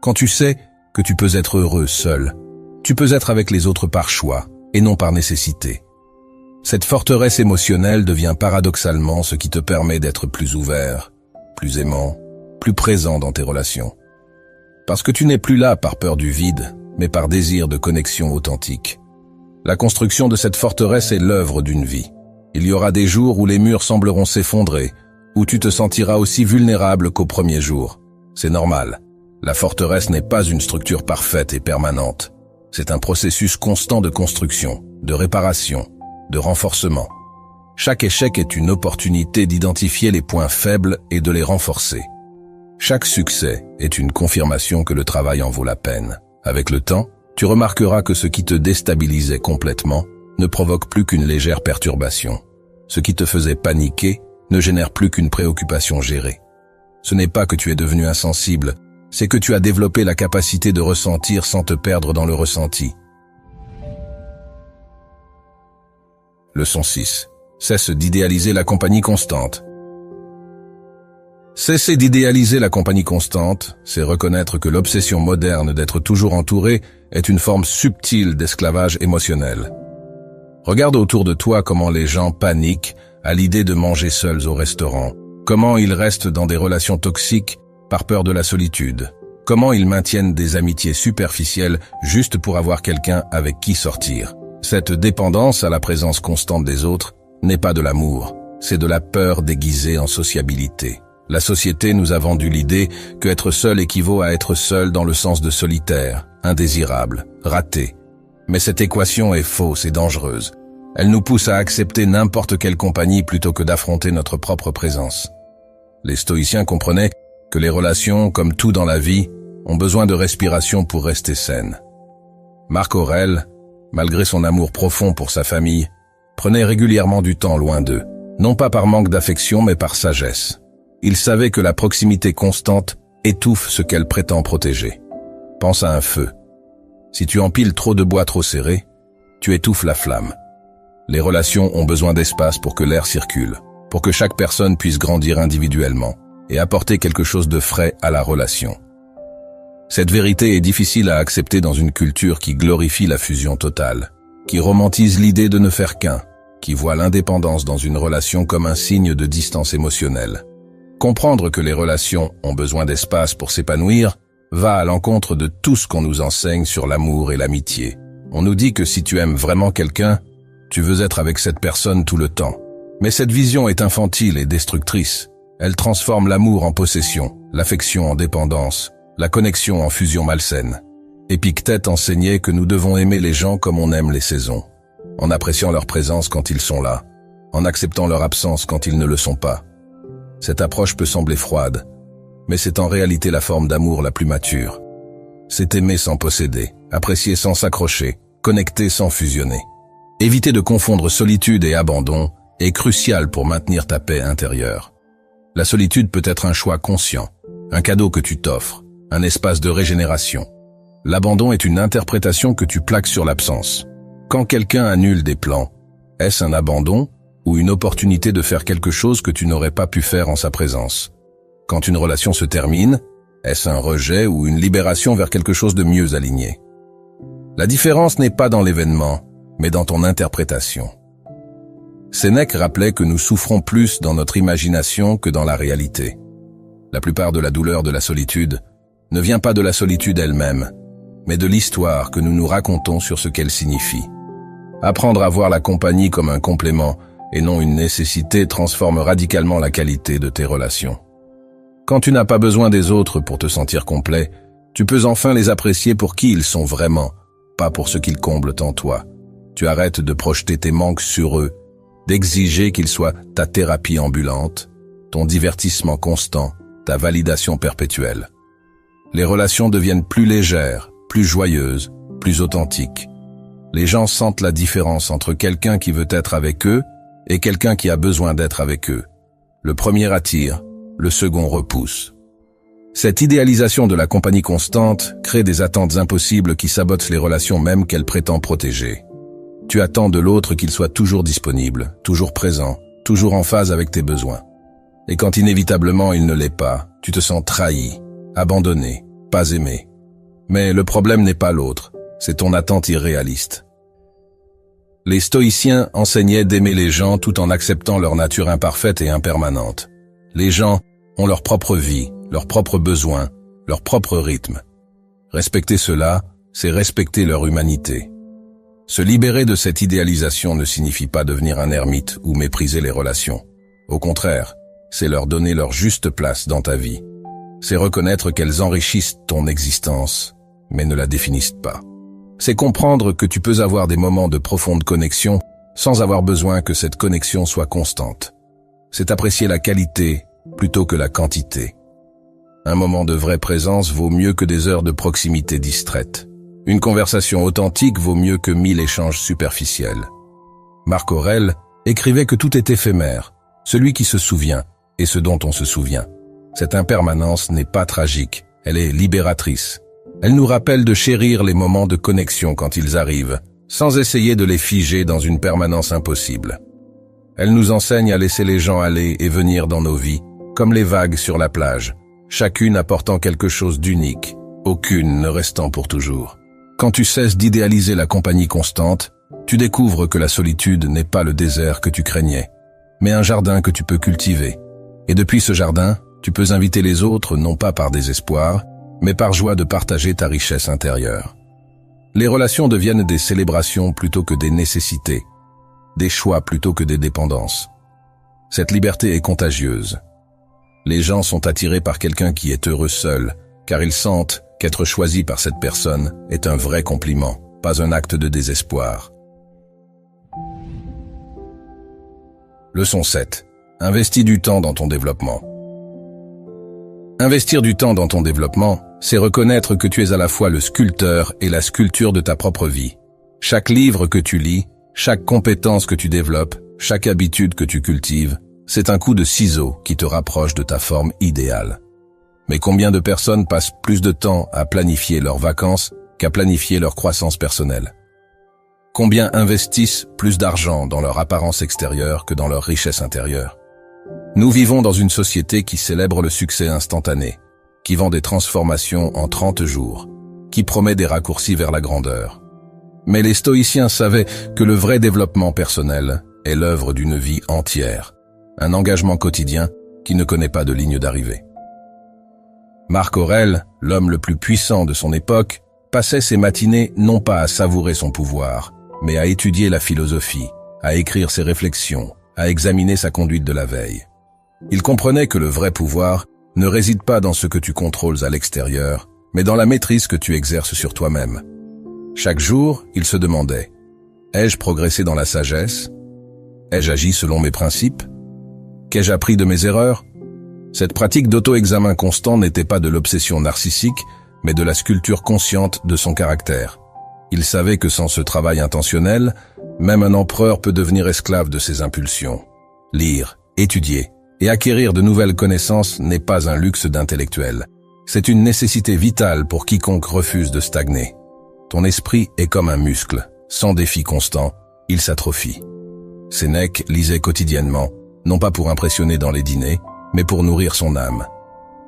Quand tu sais que tu peux être heureux seul, tu peux être avec les autres par choix et non par nécessité. Cette forteresse émotionnelle devient paradoxalement ce qui te permet d'être plus ouvert, plus aimant, plus présent dans tes relations. Parce que tu n'es plus là par peur du vide, mais par désir de connexion authentique. La construction de cette forteresse est l'œuvre d'une vie. Il y aura des jours où les murs sembleront s'effondrer, où tu te sentiras aussi vulnérable qu'au premier jour. C'est normal. La forteresse n'est pas une structure parfaite et permanente. C'est un processus constant de construction, de réparation, de renforcement. Chaque échec est une opportunité d'identifier les points faibles et de les renforcer. Chaque succès est une confirmation que le travail en vaut la peine. Avec le temps, tu remarqueras que ce qui te déstabilisait complètement ne provoque plus qu'une légère perturbation. Ce qui te faisait paniquer ne génère plus qu'une préoccupation gérée. Ce n'est pas que tu es devenu insensible, c'est que tu as développé la capacité de ressentir sans te perdre dans le ressenti. Leçon 6. Cesse d'idéaliser la compagnie constante. Cesser d'idéaliser la compagnie constante, c'est reconnaître que l'obsession moderne d'être toujours entouré est une forme subtile d'esclavage émotionnel. Regarde autour de toi comment les gens paniquent à l'idée de manger seuls au restaurant, comment ils restent dans des relations toxiques par peur de la solitude, comment ils maintiennent des amitiés superficielles juste pour avoir quelqu'un avec qui sortir. Cette dépendance à la présence constante des autres n'est pas de l'amour, c'est de la peur déguisée en sociabilité. La société nous a vendu l'idée que être seul équivaut à être seul dans le sens de solitaire, indésirable, raté. Mais cette équation est fausse et dangereuse. Elle nous pousse à accepter n'importe quelle compagnie plutôt que d'affronter notre propre présence. Les stoïciens comprenaient que les relations, comme tout dans la vie, ont besoin de respiration pour rester saines. Marc Aurèle, malgré son amour profond pour sa famille, prenait régulièrement du temps loin d'eux, non pas par manque d'affection mais par sagesse. Il savait que la proximité constante étouffe ce qu'elle prétend protéger. Pense à un feu. Si tu empiles trop de bois trop serré, tu étouffes la flamme. Les relations ont besoin d'espace pour que l'air circule, pour que chaque personne puisse grandir individuellement et apporter quelque chose de frais à la relation. Cette vérité est difficile à accepter dans une culture qui glorifie la fusion totale, qui romantise l'idée de ne faire qu'un, qui voit l'indépendance dans une relation comme un signe de distance émotionnelle. Comprendre que les relations ont besoin d'espace pour s'épanouir va à l'encontre de tout ce qu'on nous enseigne sur l'amour et l'amitié. On nous dit que si tu aimes vraiment quelqu'un, tu veux être avec cette personne tout le temps. Mais cette vision est infantile et destructrice. Elle transforme l'amour en possession, l'affection en dépendance, la connexion en fusion malsaine. Épictète enseignait que nous devons aimer les gens comme on aime les saisons, en appréciant leur présence quand ils sont là, en acceptant leur absence quand ils ne le sont pas. Cette approche peut sembler froide, mais c'est en réalité la forme d'amour la plus mature. C'est aimer sans posséder, apprécier sans s'accrocher, connecter sans fusionner. Éviter de confondre solitude et abandon est crucial pour maintenir ta paix intérieure. La solitude peut être un choix conscient, un cadeau que tu t'offres, un espace de régénération. L'abandon est une interprétation que tu plaques sur l'absence. Quand quelqu'un annule des plans, est-ce un abandon ou une opportunité de faire quelque chose que tu n'aurais pas pu faire en sa présence? Quand une relation se termine, est-ce un rejet ou une libération vers quelque chose de mieux aligné? La différence n'est pas dans l'événement, mais dans ton interprétation. Sénèque rappelait que nous souffrons plus dans notre imagination que dans la réalité. La plupart de la douleur de la solitude ne vient pas de la solitude elle-même, mais de l'histoire que nous nous racontons sur ce qu'elle signifie. Apprendre à voir la compagnie comme un complément et non une nécessité transforme radicalement la qualité de tes relations. Quand tu n'as pas besoin des autres pour te sentir complet, tu peux enfin les apprécier pour qui ils sont vraiment, pas pour ce qu'ils comblent en toi. Tu arrêtes de projeter tes manques sur eux, d'exiger qu'ils soient ta thérapie ambulante, ton divertissement constant, ta validation perpétuelle. Les relations deviennent plus légères, plus joyeuses, plus authentiques. Les gens sentent la différence entre quelqu'un qui veut être avec eux et quelqu'un qui a besoin d'être avec eux. Le premier attire, le second repousse. Cette idéalisation de la compagnie constante crée des attentes impossibles qui sabotent les relations même qu'elle prétend protéger. Tu attends de l'autre qu'il soit toujours disponible, toujours présent, toujours en phase avec tes besoins. Et quand inévitablement il ne l'est pas, tu te sens trahi, abandonné, pas aimé. Mais le problème n'est pas l'autre, c'est ton attente irréaliste. Les stoïciens enseignaient d'aimer les gens tout en acceptant leur nature imparfaite et impermanente. Les gens ont leur propre vie, leurs propres besoins, leur propre rythme. Respecter cela, c'est respecter leur humanité. Se libérer de cette idéalisation ne signifie pas devenir un ermite ou mépriser les relations. Au contraire, c'est leur donner leur juste place dans ta vie. C'est reconnaître qu'elles enrichissent ton existence, mais ne la définissent pas. C'est comprendre que tu peux avoir des moments de profonde connexion sans avoir besoin que cette connexion soit constante. C'est apprécier la qualité plutôt que la quantité. Un moment de vraie présence vaut mieux que des heures de proximité distraite. Une conversation authentique vaut mieux que 1000 échanges superficiels. Marc Aurèle écrivait que tout est éphémère, celui qui se souvient et ce dont on se souvient. Cette impermanence n'est pas tragique, elle est libératrice. Elle nous rappelle de chérir les moments de connexion quand ils arrivent, sans essayer de les figer dans une permanence impossible. Elle nous enseigne à laisser les gens aller et venir dans nos vies, comme les vagues sur la plage, chacune apportant quelque chose d'unique, aucune ne restant pour toujours. Quand tu cesses d'idéaliser la compagnie constante, tu découvres que la solitude n'est pas le désert que tu craignais, mais un jardin que tu peux cultiver. Et depuis ce jardin, tu peux inviter les autres non pas par désespoir, mais par joie de partager ta richesse intérieure. Les relations deviennent des célébrations plutôt que des nécessités, des choix plutôt que des dépendances. Cette liberté est contagieuse. Les gens sont attirés par quelqu'un qui est heureux seul, car ils sentent qu'être choisi par cette personne est un vrai compliment, pas un acte de désespoir. Leçon 7. Investis du temps dans ton développement. Investir du temps dans ton développement, c'est reconnaître que tu es à la fois le sculpteur et la sculpture de ta propre vie. Chaque livre que tu lis, chaque compétence que tu développes, chaque habitude que tu cultives, c'est un coup de ciseau qui te rapproche de ta forme idéale. Mais combien de personnes passent plus de temps à planifier leurs vacances qu'à planifier leur croissance personnelle. Combien investissent plus d'argent dans leur apparence extérieure que dans leur richesse intérieure? Nous vivons dans une société qui célèbre le succès instantané, qui vend des transformations en 30 jours, qui promet des raccourcis vers la grandeur. Mais les stoïciens savaient que le vrai développement personnel est l'œuvre d'une vie entière, un engagement quotidien qui ne connaît pas de ligne d'arrivée. Marc Aurèle, l'homme le plus puissant de son époque, passait ses matinées non pas à savourer son pouvoir, mais à étudier la philosophie, à écrire ses réflexions, à examiner sa conduite de la veille. Il comprenait que le vrai pouvoir ne réside pas dans ce que tu contrôles à l'extérieur, mais dans la maîtrise que tu exerces sur toi-même. Chaque jour, il se demandait: ai-je progressé dans la sagesse? Ai-je agi selon mes principes? Qu'ai-je appris de mes erreurs? Cette pratique d'auto-examen constant n'était pas de l'obsession narcissique, mais de la sculpture consciente de son caractère. Il savait que sans ce travail intentionnel, même un empereur peut devenir esclave de ses impulsions. Lire, étudier et acquérir de nouvelles connaissances n'est pas un luxe d'intellectuel. C'est une nécessité vitale pour quiconque refuse de stagner. Ton esprit est comme un muscle. Sans défi constant, il s'atrophie. Sénèque lisait quotidiennement, non pas pour impressionner dans les dîners, mais pour nourrir son âme.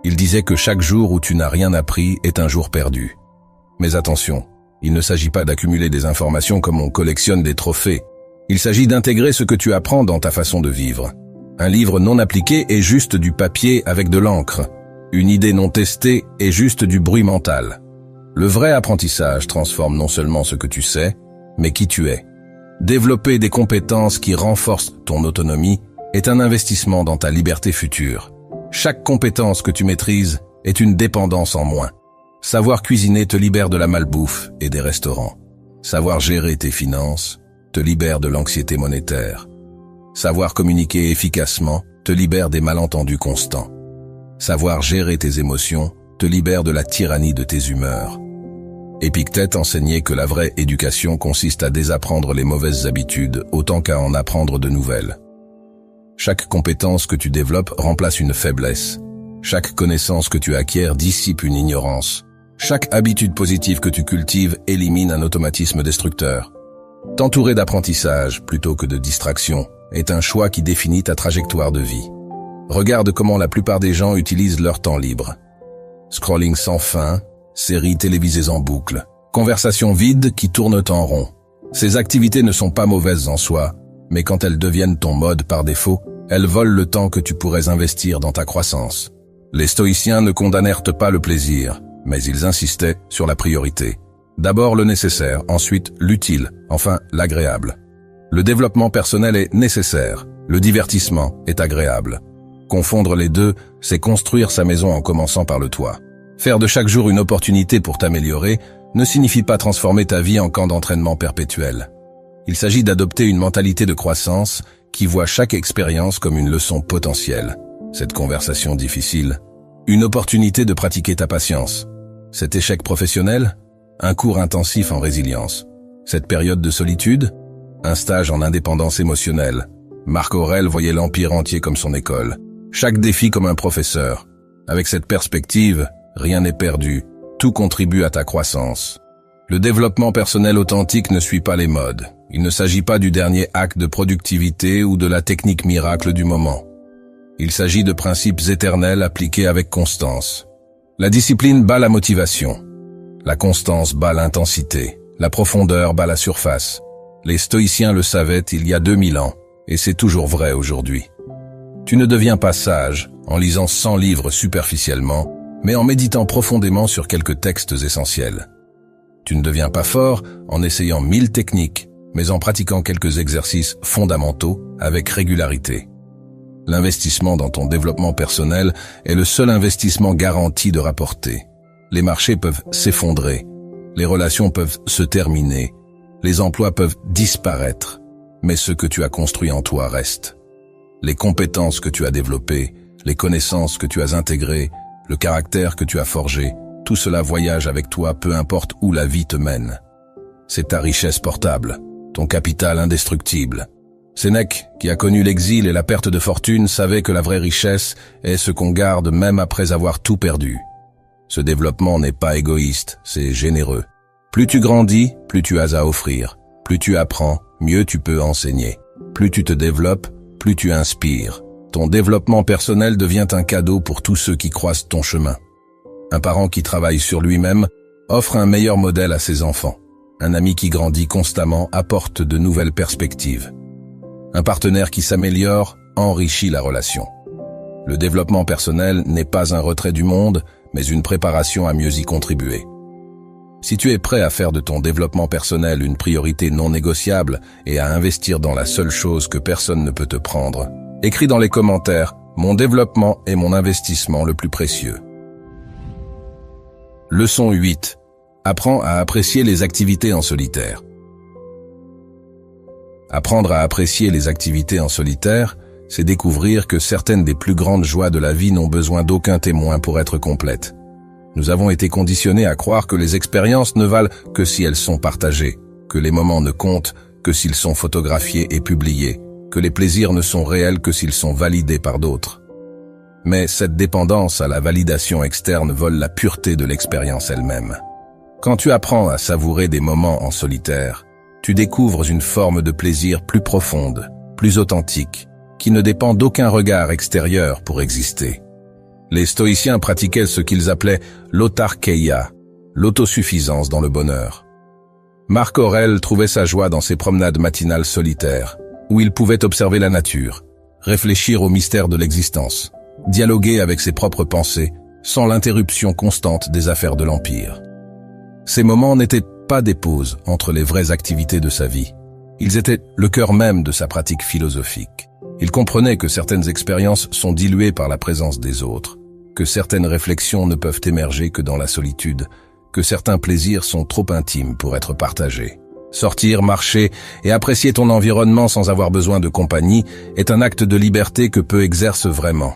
Il disait que chaque jour où tu n'as rien appris est un jour perdu. Mais attention, il ne s'agit pas d'accumuler des informations comme on collectionne des trophées. Il s'agit d'intégrer ce que tu apprends dans ta façon de vivre. Un livre non appliqué est juste du papier avec de l'encre. Une idée non testée est juste du bruit mental. Le vrai apprentissage transforme non seulement ce que tu sais, mais qui tu es. Développer des compétences qui renforcent ton autonomie est un investissement dans ta liberté future. Chaque compétence que tu maîtrises est une dépendance en moins. Savoir cuisiner te libère de la malbouffe et des restaurants. Savoir gérer tes finances te libère de l'anxiété monétaire. Savoir communiquer efficacement te libère des malentendus constants. Savoir gérer tes émotions te libère de la tyrannie de tes humeurs. Épictète enseignait que la vraie éducation consiste à désapprendre les mauvaises habitudes autant qu'à en apprendre de nouvelles. Chaque compétence que tu développes remplace une faiblesse. Chaque connaissance que tu acquiers dissipe une ignorance. Chaque habitude positive que tu cultives élimine un automatisme destructeur. T'entourer d'apprentissage plutôt que de distraction est un choix qui définit ta trajectoire de vie. Regarde comment la plupart des gens utilisent leur temps libre. Scrolling sans fin, séries télévisées en boucle, conversations vides qui tournent en rond. Ces activités ne sont pas mauvaises en soi, mais quand elles deviennent ton mode par défaut, elles volent le temps que tu pourrais investir dans ta croissance. Les stoïciens ne condamnèrent pas le plaisir, mais ils insistaient sur la priorité. D'abord le nécessaire, ensuite l'utile, enfin l'agréable. Le développement personnel est nécessaire, le divertissement est agréable. Confondre les deux, c'est construire sa maison en commençant par le toit. Faire de chaque jour une opportunité pour t'améliorer ne signifie pas transformer ta vie en camp d'entraînement perpétuel. Il s'agit d'adopter une mentalité de croissance qui voit chaque expérience comme une leçon potentielle. Cette conversation difficile, une opportunité de pratiquer ta patience. Cet échec professionnel, un cours intensif en résilience. Cette période de solitude, un stage en indépendance émotionnelle. Marc Aurèle voyait l'empire entier comme son école. Chaque défi comme un professeur. Avec cette perspective, rien n'est perdu. Tout contribue à ta croissance. Le développement personnel authentique ne suit pas les modes. Il ne s'agit pas du dernier acte de productivité ou de la technique miracle du moment. Il s'agit de principes éternels appliqués avec constance. La discipline bat la motivation. La constance bat l'intensité. La profondeur bat la surface. Les stoïciens le savaient il y a 2000 ans, et c'est toujours vrai aujourd'hui. Tu ne deviens pas sage en lisant 100 livres superficiellement, mais en méditant profondément sur quelques textes essentiels. Tu ne deviens pas fort en essayant 1000 techniques, mais en pratiquant quelques exercices fondamentaux avec régularité. L'investissement dans ton développement personnel est le seul investissement garanti de rapporter. Les marchés peuvent s'effondrer, les relations peuvent se terminer, les emplois peuvent disparaître, mais ce que tu as construit en toi reste. Les compétences que tu as développées, les connaissances que tu as intégrées, le caractère que tu as forgé, tout cela voyage avec toi peu importe où la vie te mène. C'est ta richesse portable, ton capital indestructible. Sénèque, qui a connu l'exil et la perte de fortune, savait que la vraie richesse est ce qu'on garde même après avoir tout perdu. Ce développement n'est pas égoïste, c'est généreux. Plus tu grandis, plus tu as à offrir. Plus tu apprends, mieux tu peux enseigner. Plus tu te développes, plus tu inspires. Ton développement personnel devient un cadeau pour tous ceux qui croisent ton chemin. Un parent qui travaille sur lui-même offre un meilleur modèle à ses enfants. Un ami qui grandit constamment apporte de nouvelles perspectives. Un partenaire qui s'améliore enrichit la relation. Le développement personnel n'est pas un retrait du monde, mais une préparation à mieux y contribuer. Si tu es prêt à faire de ton développement personnel une priorité non négociable et à investir dans la seule chose que personne ne peut te prendre, écris dans les commentaires « Mon développement est mon investissement le plus précieux ». Leçon 8. Apprends à apprécier les activités en solitaire. Apprendre à apprécier les activités en solitaire, c'est découvrir que certaines des plus grandes joies de la vie n'ont besoin d'aucun témoin pour être complètes. Nous avons été conditionnés à croire que les expériences ne valent que si elles sont partagées, que les moments ne comptent que s'ils sont photographiés et publiés, que les plaisirs ne sont réels que s'ils sont validés par d'autres. Mais cette dépendance à la validation externe vole la pureté de l'expérience elle-même. Quand tu apprends à savourer des moments en solitaire, tu découvres une forme de plaisir plus profonde, plus authentique, qui ne dépend d'aucun regard extérieur pour exister. Les stoïciens pratiquaient ce qu'ils appelaient l'autarkeia, l'autosuffisance dans le bonheur. Marc Aurèle trouvait sa joie dans ses promenades matinales solitaires, où il pouvait observer la nature, réfléchir au mystère de l'existence, dialoguer avec ses propres pensées, sans l'interruption constante des affaires de l'Empire. Ces moments n'étaient pas des pauses entre les vraies activités de sa vie. Ils étaient le cœur même de sa pratique philosophique. Il comprenait que certaines expériences sont diluées par la présence des autres, que certaines réflexions ne peuvent émerger que dans la solitude, que certains plaisirs sont trop intimes pour être partagés. Sortir, marcher et apprécier ton environnement sans avoir besoin de compagnie est un acte de liberté que peu exercent vraiment.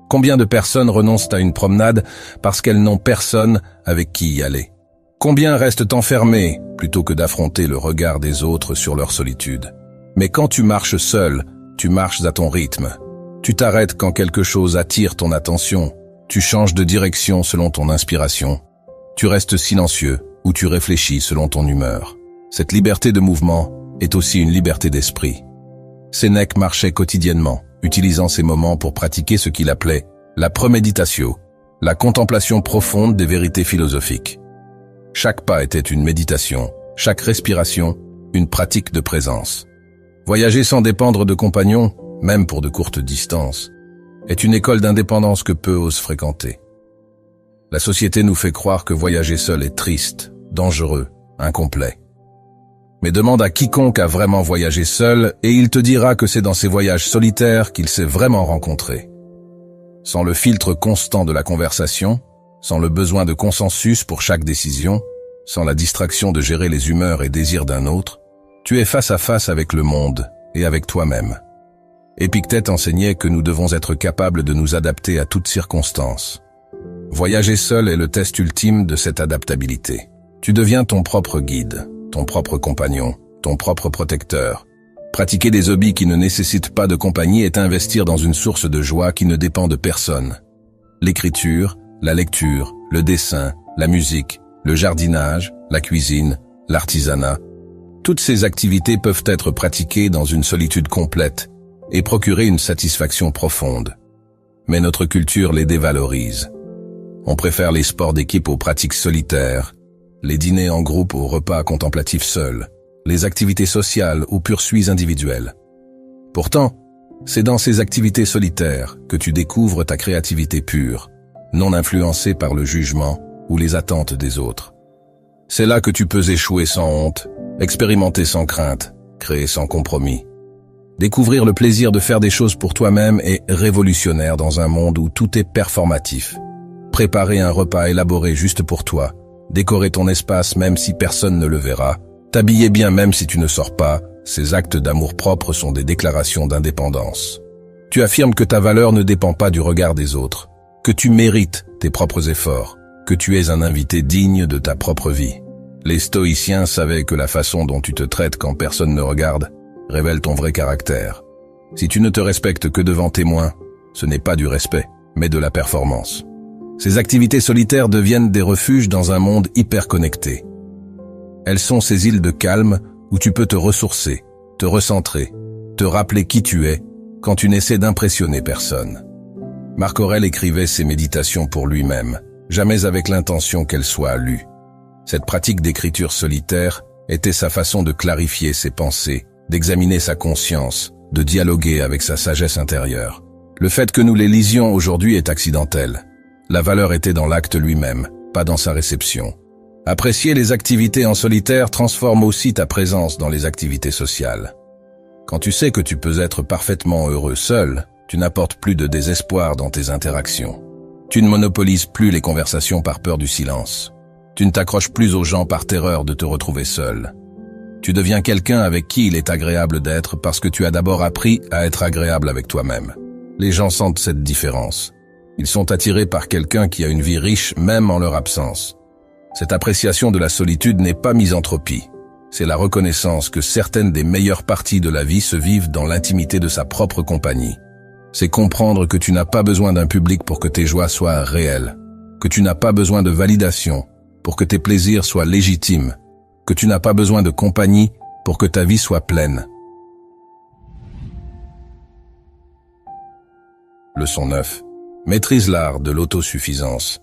Combien de personnes renoncent à une promenade parce qu'elles n'ont personne avec qui y aller? Combien restent enfermés plutôt que d'affronter le regard des autres sur leur solitude? Mais quand tu marches seul, tu marches à ton rythme. Tu t'arrêtes quand quelque chose attire ton attention. Tu changes de direction selon ton inspiration. Tu restes silencieux ou tu réfléchis selon ton humeur. Cette liberté de mouvement est aussi une liberté d'esprit. Sénèque marchait quotidiennement, utilisant ces moments pour pratiquer ce qu'il appelait la premeditatio, la contemplation profonde des vérités philosophiques. Chaque pas était une méditation, chaque respiration, une pratique de présence. Voyager sans dépendre de compagnons, même pour de courtes distances, est une école d'indépendance que peu osent fréquenter. La société nous fait croire que voyager seul est triste, dangereux, incomplet. Mais demande à quiconque a vraiment voyagé seul et il te dira que c'est dans ses voyages solitaires qu'il s'est vraiment rencontré. Sans le filtre constant de la conversation, sans le besoin de consensus pour chaque décision, sans la distraction de gérer les humeurs et désirs d'un autre, tu es face à face avec le monde et avec toi-même. Épictète enseignait que nous devons être capables de nous adapter à toutes circonstances. Voyager seul est le test ultime de cette adaptabilité. Tu deviens ton propre guide, ton propre compagnon, ton propre protecteur. Pratiquer des hobbies qui ne nécessitent pas de compagnie est investir dans une source de joie qui ne dépend de personne. L'écriture, la lecture, le dessin, la musique, le jardinage, la cuisine, l'artisanat. Toutes ces activités peuvent être pratiquées dans une solitude complète et procurer une satisfaction profonde. Mais notre culture les dévalorise. On préfère les sports d'équipe aux pratiques solitaires, les dîners en groupe aux repas contemplatifs seuls, les activités sociales aux poursuites individuelles. Pourtant, c'est dans ces activités solitaires que tu découvres ta créativité pure, non influencée par le jugement ou les attentes des autres. C'est là que tu peux échouer sans honte, expérimenter sans crainte, créer sans compromis. Découvrir le plaisir de faire des choses pour toi-même est révolutionnaire dans un monde où tout est performatif. Préparer un repas élaboré juste pour toi, décorer ton espace même si personne ne le verra, t'habiller bien même si tu ne sors pas, ces actes d'amour-propre sont des déclarations d'indépendance. Tu affirmes que ta valeur ne dépend pas du regard des autres, que tu mérites tes propres efforts, que tu es un invité digne de ta propre vie. Les stoïciens savaient que la façon dont tu te traites quand personne ne regarde révèle ton vrai caractère. Si tu ne te respectes que devant témoins, ce n'est pas du respect, mais de la performance. Ces activités solitaires deviennent des refuges dans un monde hyper connecté. Elles sont ces îles de calme où tu peux te ressourcer, te recentrer, te rappeler qui tu es quand tu n'essaies d'impressionner personne. Marc Aurèle écrivait ses méditations pour lui-même, jamais avec l'intention qu'elles soient lues. Cette pratique d'écriture solitaire était sa façon de clarifier ses pensées, d'examiner sa conscience, de dialoguer avec sa sagesse intérieure. Le fait que nous les lisions aujourd'hui est accidentel. La valeur était dans l'acte lui-même, pas dans sa réception. Apprécier les activités en solitaire transforme aussi ta présence dans les activités sociales. Quand tu sais que tu peux être parfaitement heureux seul, tu n'apportes plus de désespoir dans tes interactions. Tu ne monopolises plus les conversations par peur du silence. Tu ne t'accroches plus aux gens par terreur de te retrouver seul. Tu deviens quelqu'un avec qui il est agréable d'être parce que tu as d'abord appris à être agréable avec toi-même. Les gens sentent cette différence. Ils sont attirés par quelqu'un qui a une vie riche même en leur absence. Cette appréciation de la solitude n'est pas misanthropie. C'est la reconnaissance que certaines des meilleures parties de la vie se vivent dans l'intimité de sa propre compagnie. C'est comprendre que tu n'as pas besoin d'un public pour que tes joies soient réelles, que tu n'as pas besoin de validation pour que tes plaisirs soient légitimes, que tu n'as pas besoin de compagnie pour que ta vie soit pleine. Leçon 9. Maîtrise l'art de l'autosuffisance.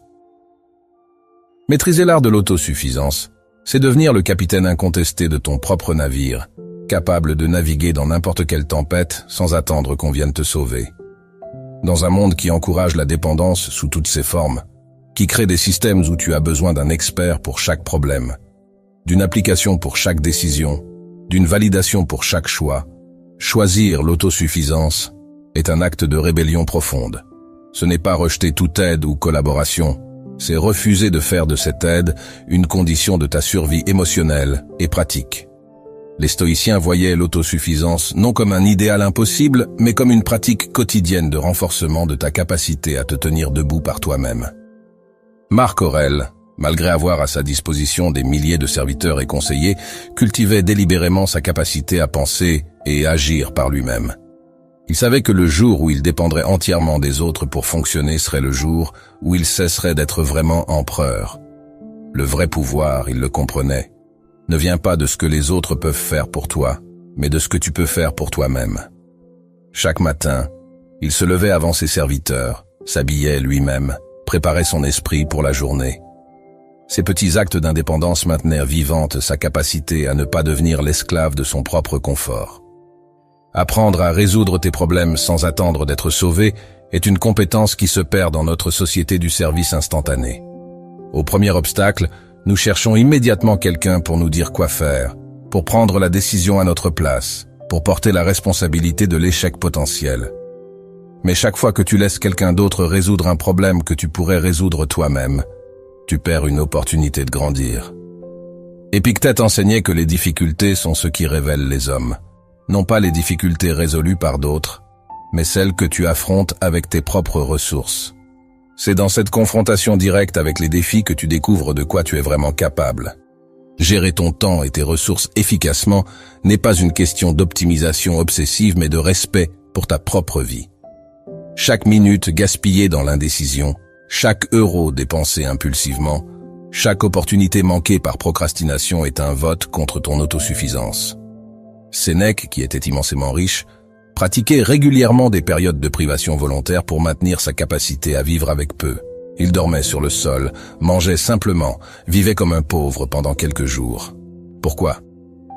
Maîtriser l'art de l'autosuffisance, c'est devenir le capitaine incontesté de ton propre navire, capable de naviguer dans n'importe quelle tempête sans attendre qu'on vienne te sauver. Dans un monde qui encourage la dépendance sous toutes ses formes, qui crée des systèmes où tu as besoin d'un expert pour chaque problème, d'une application pour chaque décision, d'une validation pour chaque choix, choisir l'autosuffisance est un acte de rébellion profonde. Ce n'est pas rejeter toute aide ou collaboration, c'est refuser de faire de cette aide une condition de ta survie émotionnelle et pratique. Les stoïciens voyaient l'autosuffisance non comme un idéal impossible, mais comme une pratique quotidienne de renforcement de ta capacité à te tenir debout par toi-même. Marc Aurèle, malgré avoir à sa disposition des milliers de serviteurs et conseillers, cultivait délibérément sa capacité à penser et agir par lui-même. Il savait que le jour où il dépendrait entièrement des autres pour fonctionner serait le jour où il cesserait d'être vraiment empereur. Le vrai pouvoir, il le comprenait, ne vient pas de ce que les autres peuvent faire pour toi, mais de ce que tu peux faire pour toi-même. Chaque matin, il se levait avant ses serviteurs, s'habillait lui-même, préparait son esprit pour la journée. Ces petits actes d'indépendance maintenaient vivante sa capacité à ne pas devenir l'esclave de son propre confort. Apprendre à résoudre tes problèmes sans attendre d'être sauvé est une compétence qui se perd dans notre société du service instantané. Au premier obstacle, nous cherchons immédiatement quelqu'un pour nous dire quoi faire, pour prendre la décision à notre place, pour porter la responsabilité de l'échec potentiel. Mais chaque fois que tu laisses quelqu'un d'autre résoudre un problème que tu pourrais résoudre toi-même, tu perds une opportunité de grandir. Épictète enseignait que les difficultés sont ce qui révèlent les hommes. Non pas les difficultés résolues par d'autres, mais celles que tu affrontes avec tes propres ressources. C'est dans cette confrontation directe avec les défis que tu découvres de quoi tu es vraiment capable. Gérer ton temps et tes ressources efficacement n'est pas une question d'optimisation obsessive mais de respect pour ta propre vie. Chaque minute gaspillée dans l'indécision, chaque euro dépensé impulsivement, chaque opportunité manquée par procrastination est un vote contre ton autosuffisance. Sénèque, qui était immensément riche, pratiquait régulièrement des périodes de privation volontaire pour maintenir sa capacité à vivre avec peu. Il dormait sur le sol, mangeait simplement, vivait comme un pauvre pendant quelques jours. Pourquoi ?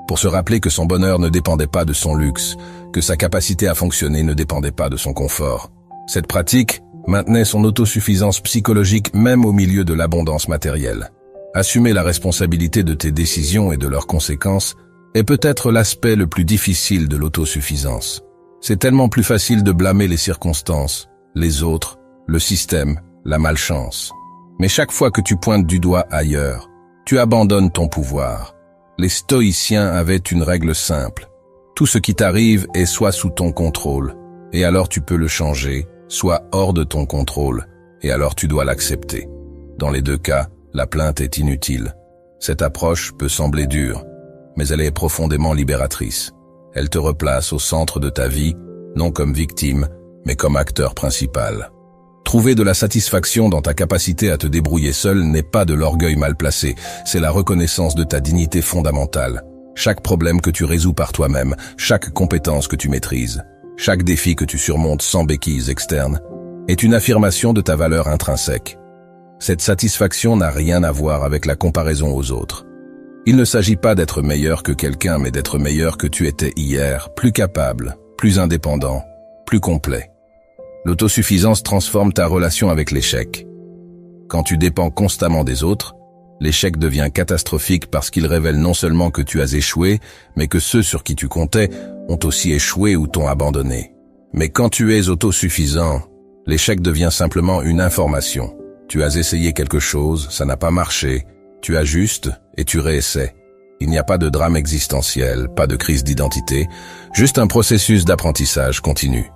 Pour se rappeler que son bonheur ne dépendait pas de son luxe, que sa capacité à fonctionner ne dépendait pas de son confort. Cette pratique maintenait son autosuffisance psychologique même au milieu de l'abondance matérielle. Assumer la responsabilité de tes décisions et de leurs conséquences est peut-être l'aspect le plus difficile de l'autosuffisance. C'est tellement plus facile de blâmer les circonstances, les autres, le système, la malchance. Mais chaque fois que tu pointes du doigt ailleurs, tu abandonnes ton pouvoir. Les stoïciens avaient une règle simple. Tout ce qui t'arrive est soit sous ton contrôle, et alors tu peux le changer, soit hors de ton contrôle, et alors tu dois l'accepter. Dans les deux cas, la plainte est inutile. Cette approche peut sembler dure, mais elle est profondément libératrice. Elle te replace au centre de ta vie, non comme victime, mais comme acteur principal. Trouver de la satisfaction dans ta capacité à te débrouiller seul n'est pas de l'orgueil mal placé, c'est la reconnaissance de ta dignité fondamentale. Chaque problème que tu résous par toi-même, chaque compétence que tu maîtrises, chaque défi que tu surmontes sans béquilles externes, est une affirmation de ta valeur intrinsèque. Cette satisfaction n'a rien à voir avec la comparaison aux autres. Il ne s'agit pas d'être meilleur que quelqu'un, mais d'être meilleur que tu étais hier, plus capable, plus indépendant, plus complet. L'autosuffisance transforme ta relation avec l'échec. Quand tu dépends constamment des autres, l'échec devient catastrophique parce qu'il révèle non seulement que tu as échoué, mais que ceux sur qui tu comptais ont aussi échoué ou t'ont abandonné. Mais quand tu es autosuffisant, l'échec devient simplement une information. Tu as essayé quelque chose, ça n'a pas marché, tu ajustes et tu réessaies. Il n'y a pas de drame existentiel, pas de crise d'identité, juste un processus d'apprentissage continu.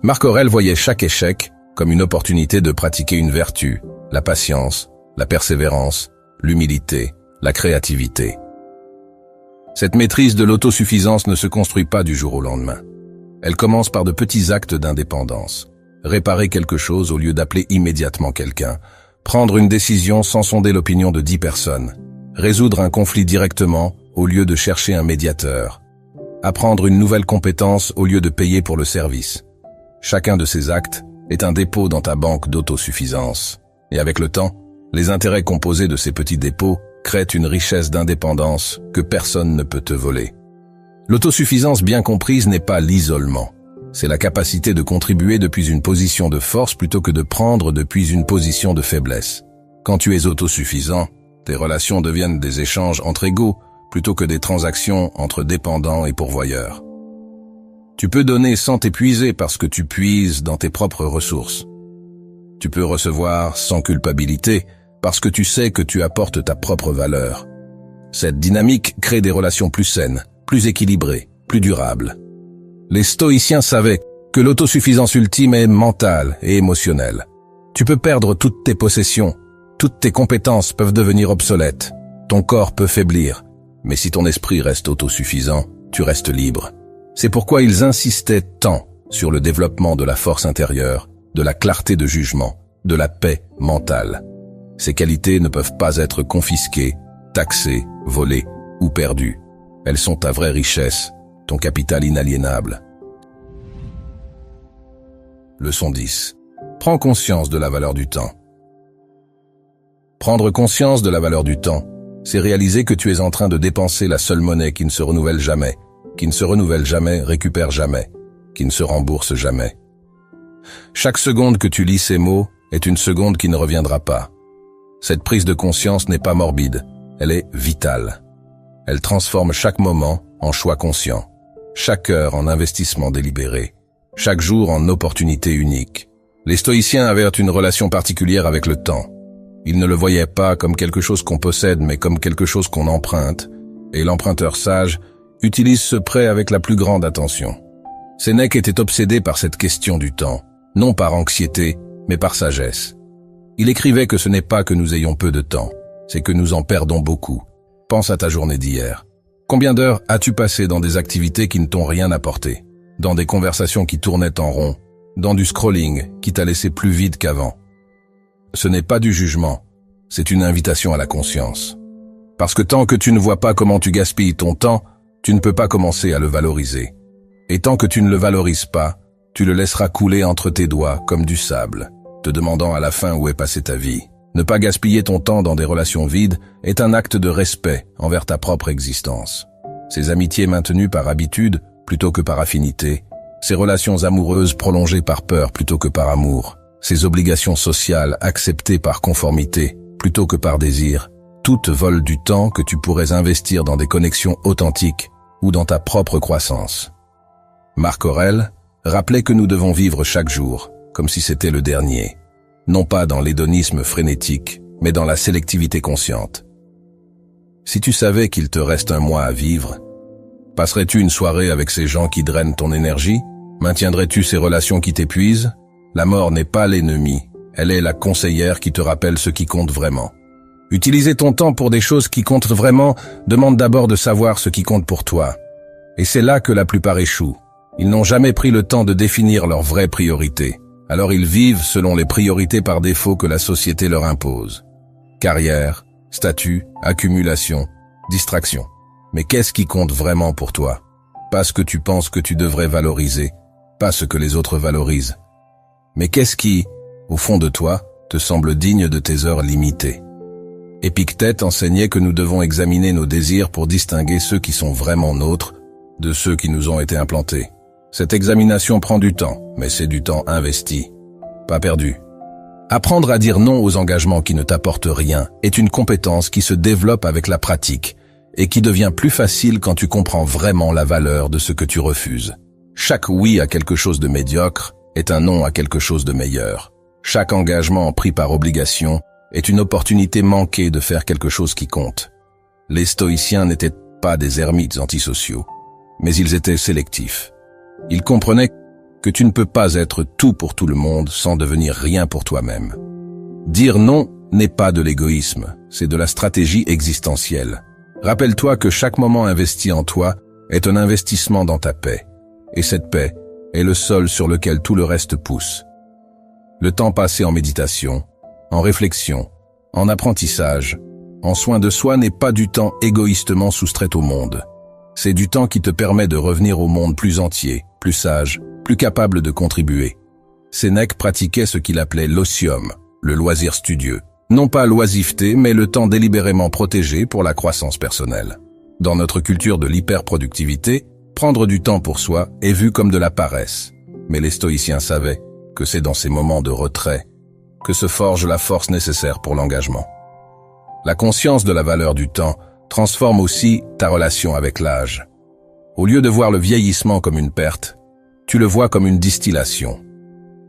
Marc Aurèle voyait chaque échec comme une opportunité de pratiquer une vertu, la patience, la persévérance, l'humilité, la créativité. Cette maîtrise de l'autosuffisance ne se construit pas du jour au lendemain. Elle commence par de petits actes d'indépendance. Réparer quelque chose au lieu d'appeler immédiatement quelqu'un. Prendre une décision sans sonder l'opinion de 10 personnes. Résoudre un conflit directement au lieu de chercher un médiateur. Apprendre une nouvelle compétence au lieu de payer pour le service. Chacun de ces actes est un dépôt dans ta banque d'autosuffisance. Et avec le temps, les intérêts composés de ces petits dépôts créent une richesse d'indépendance que personne ne peut te voler. L'autosuffisance bien comprise n'est pas l'isolement. C'est la capacité de contribuer depuis une position de force plutôt que de prendre depuis une position de faiblesse. Quand tu es autosuffisant, tes relations deviennent des échanges entre égaux plutôt que des transactions entre dépendants et pourvoyeurs. Tu peux donner sans t'épuiser parce que tu puises dans tes propres ressources. Tu peux recevoir sans culpabilité parce que tu sais que tu apportes ta propre valeur. Cette dynamique crée des relations plus saines, plus équilibrées, plus durables. Les stoïciens savaient que l'autosuffisance ultime est mentale et émotionnelle. Tu peux perdre toutes tes possessions, toutes tes compétences peuvent devenir obsolètes, ton corps peut faiblir, mais si ton esprit reste autosuffisant, tu restes libre. C'est pourquoi ils insistaient tant sur le développement de la force intérieure, de la clarté de jugement, de la paix mentale. Ces qualités ne peuvent pas être confisquées, taxées, volées ou perdues. Elles sont ta vraie richesse, ton capital inaliénable. Leçon 10. Prends conscience de la valeur du temps. Prendre conscience de la valeur du temps, c'est réaliser que tu es en train de dépenser la seule monnaie qui ne se renouvelle jamais, récupère jamais, qui ne se rembourse jamais. Chaque seconde que tu lis ces mots est une seconde qui ne reviendra pas. Cette prise de conscience n'est pas morbide, elle est vitale. Elle transforme chaque moment en choix conscient, chaque heure en investissement délibéré, chaque jour en opportunité unique. Les stoïciens avaient une relation particulière avec le temps. Ils ne le voyaient pas comme quelque chose qu'on possède, mais comme quelque chose qu'on emprunte, et l'emprunteur sage utilise ce prêt avec la plus grande attention. Sénèque était obsédé par cette question du temps, non par anxiété, mais par sagesse. Il écrivait que ce n'est pas que nous ayons peu de temps, c'est que nous en perdons beaucoup. Pense à ta journée d'hier. Combien d'heures as-tu passé dans des activités qui ne t'ont rien apporté, dans des conversations qui tournaient en rond, dans du scrolling qui t'a laissé plus vide qu'avant? Ce n'est pas du jugement, c'est une invitation à la conscience. Parce que tant que tu ne vois pas comment tu gaspilles ton temps, tu ne peux pas commencer à le valoriser. Et tant que tu ne le valorises pas, tu le laisseras couler entre tes doigts comme du sable, te demandant à la fin où est passée ta vie. Ne pas gaspiller ton temps dans des relations vides est un acte de respect envers ta propre existence. Ces amitiés maintenues par habitude plutôt que par affinité, ces relations amoureuses prolongées par peur plutôt que par amour, ces obligations sociales acceptées par conformité plutôt que par désir, toutes volent du temps que tu pourrais investir dans des connexions authentiques ou dans ta propre croissance. Marc Aurèle rappelait que nous devons vivre chaque jour comme si c'était le dernier, non pas dans l'hédonisme frénétique, mais dans la sélectivité consciente. Si tu savais qu'il te reste un mois à vivre, passerais-tu une soirée avec ces gens qui drainent ton énergie? Maintiendrais-tu ces relations qui t'épuisent? La mort n'est pas l'ennemi, elle est la conseillère qui te rappelle ce qui compte vraiment. Utiliser ton temps pour des choses qui comptent vraiment demande d'abord de savoir ce qui compte pour toi. Et c'est là que la plupart échouent. Ils n'ont jamais pris le temps de définir leurs vraies priorités. Alors ils vivent selon les priorités par défaut que la société leur impose. Carrière, statut, accumulation, distraction. Mais qu'est-ce qui compte vraiment pour toi? Pas ce que tu penses que tu devrais valoriser, pas ce que les autres valorisent. Mais qu'est-ce qui, au fond de toi, te semble digne de tes heures limitées? Épictète enseignait que nous devons examiner nos désirs pour distinguer ceux qui sont vraiment nôtres de ceux qui nous ont été implantés. Cette examination prend du temps, mais c'est du temps investi, pas perdu. Apprendre à dire non aux engagements qui ne t'apportent rien est une compétence qui se développe avec la pratique et qui devient plus facile quand tu comprends vraiment la valeur de ce que tu refuses. Chaque oui à quelque chose de médiocre est un non à quelque chose de meilleur. Chaque engagement pris par obligation est une opportunité manquée de faire quelque chose qui compte. Les stoïciens n'étaient pas des ermites antisociaux, mais ils étaient sélectifs. Ils comprenaient que tu ne peux pas être tout pour tout le monde sans devenir rien pour toi-même. Dire non n'est pas de l'égoïsme, c'est de la stratégie existentielle. Rappelle-toi que chaque moment investi en toi est un investissement dans ta paix, et cette paix est le sol sur lequel tout le reste pousse. Le temps passé en méditation, en réflexion, en apprentissage, en soin de soi n'est pas du temps égoïstement soustrait au monde. C'est du temps qui te permet de revenir au monde plus entier, plus sage, plus capable de contribuer. Sénèque pratiquait ce qu'il appelait l'otium, le loisir studieux. Non pas l'oisiveté, mais le temps délibérément protégé pour la croissance personnelle. Dans notre culture de l'hyperproductivité, prendre du temps pour soi est vu comme de la paresse. Mais les stoïciens savaient que c'est dans ces moments de retrait que se forge la force nécessaire pour l'engagement. La conscience de la valeur du temps transforme aussi ta relation avec l'âge. Au lieu de voir le vieillissement comme une perte, tu le vois comme une distillation.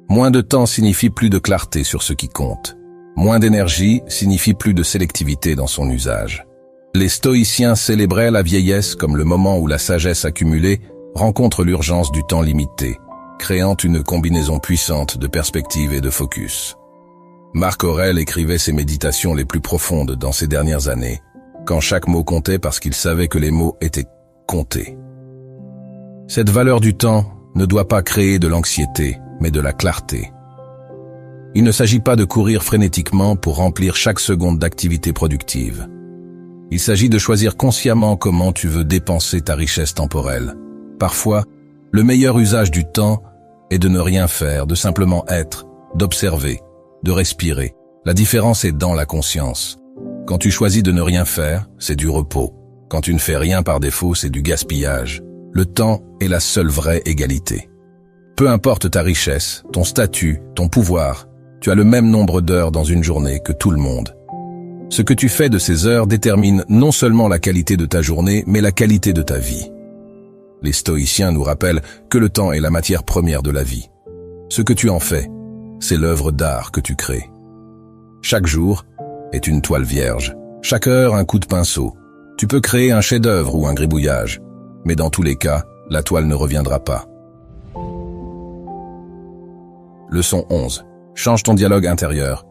Moins de temps signifie plus de clarté sur ce qui compte. Moins d'énergie signifie plus de sélectivité dans son usage. Les stoïciens célébraient la vieillesse comme le moment où la sagesse accumulée rencontre l'urgence du temps limité, créant une combinaison puissante de perspective et de focus. Marc Aurèle écrivait ses méditations les plus profondes dans ces dernières années, quand chaque mot comptait parce qu'il savait que les mots étaient comptés. Cette valeur du temps ne doit pas créer de l'anxiété, mais de la clarté. Il ne s'agit pas de courir frénétiquement pour remplir chaque seconde d'activité productive. Il s'agit de choisir consciemment comment tu veux dépenser ta richesse temporelle. Parfois, le meilleur usage du temps est de ne rien faire, de simplement être, d'observer, de respirer. La différence est dans la conscience. Quand tu choisis de ne rien faire, c'est du repos. Quand tu ne fais rien par défaut, c'est du gaspillage. Le temps est la seule vraie égalité. Peu importe ta richesse, ton statut, ton pouvoir, tu as le même nombre d'heures dans une journée que tout le monde. Ce que tu fais de ces heures détermine non seulement la qualité de ta journée, mais la qualité de ta vie. Les stoïciens nous rappellent que le temps est la matière première de la vie. Ce que tu en fais, c'est l'œuvre d'art que tu crées. Chaque jour est une toile vierge, chaque heure un coup de pinceau. Tu peux créer un chef-d'œuvre ou un gribouillage, mais dans tous les cas, la toile ne reviendra pas. Leçon 11. Change ton dialogue intérieur.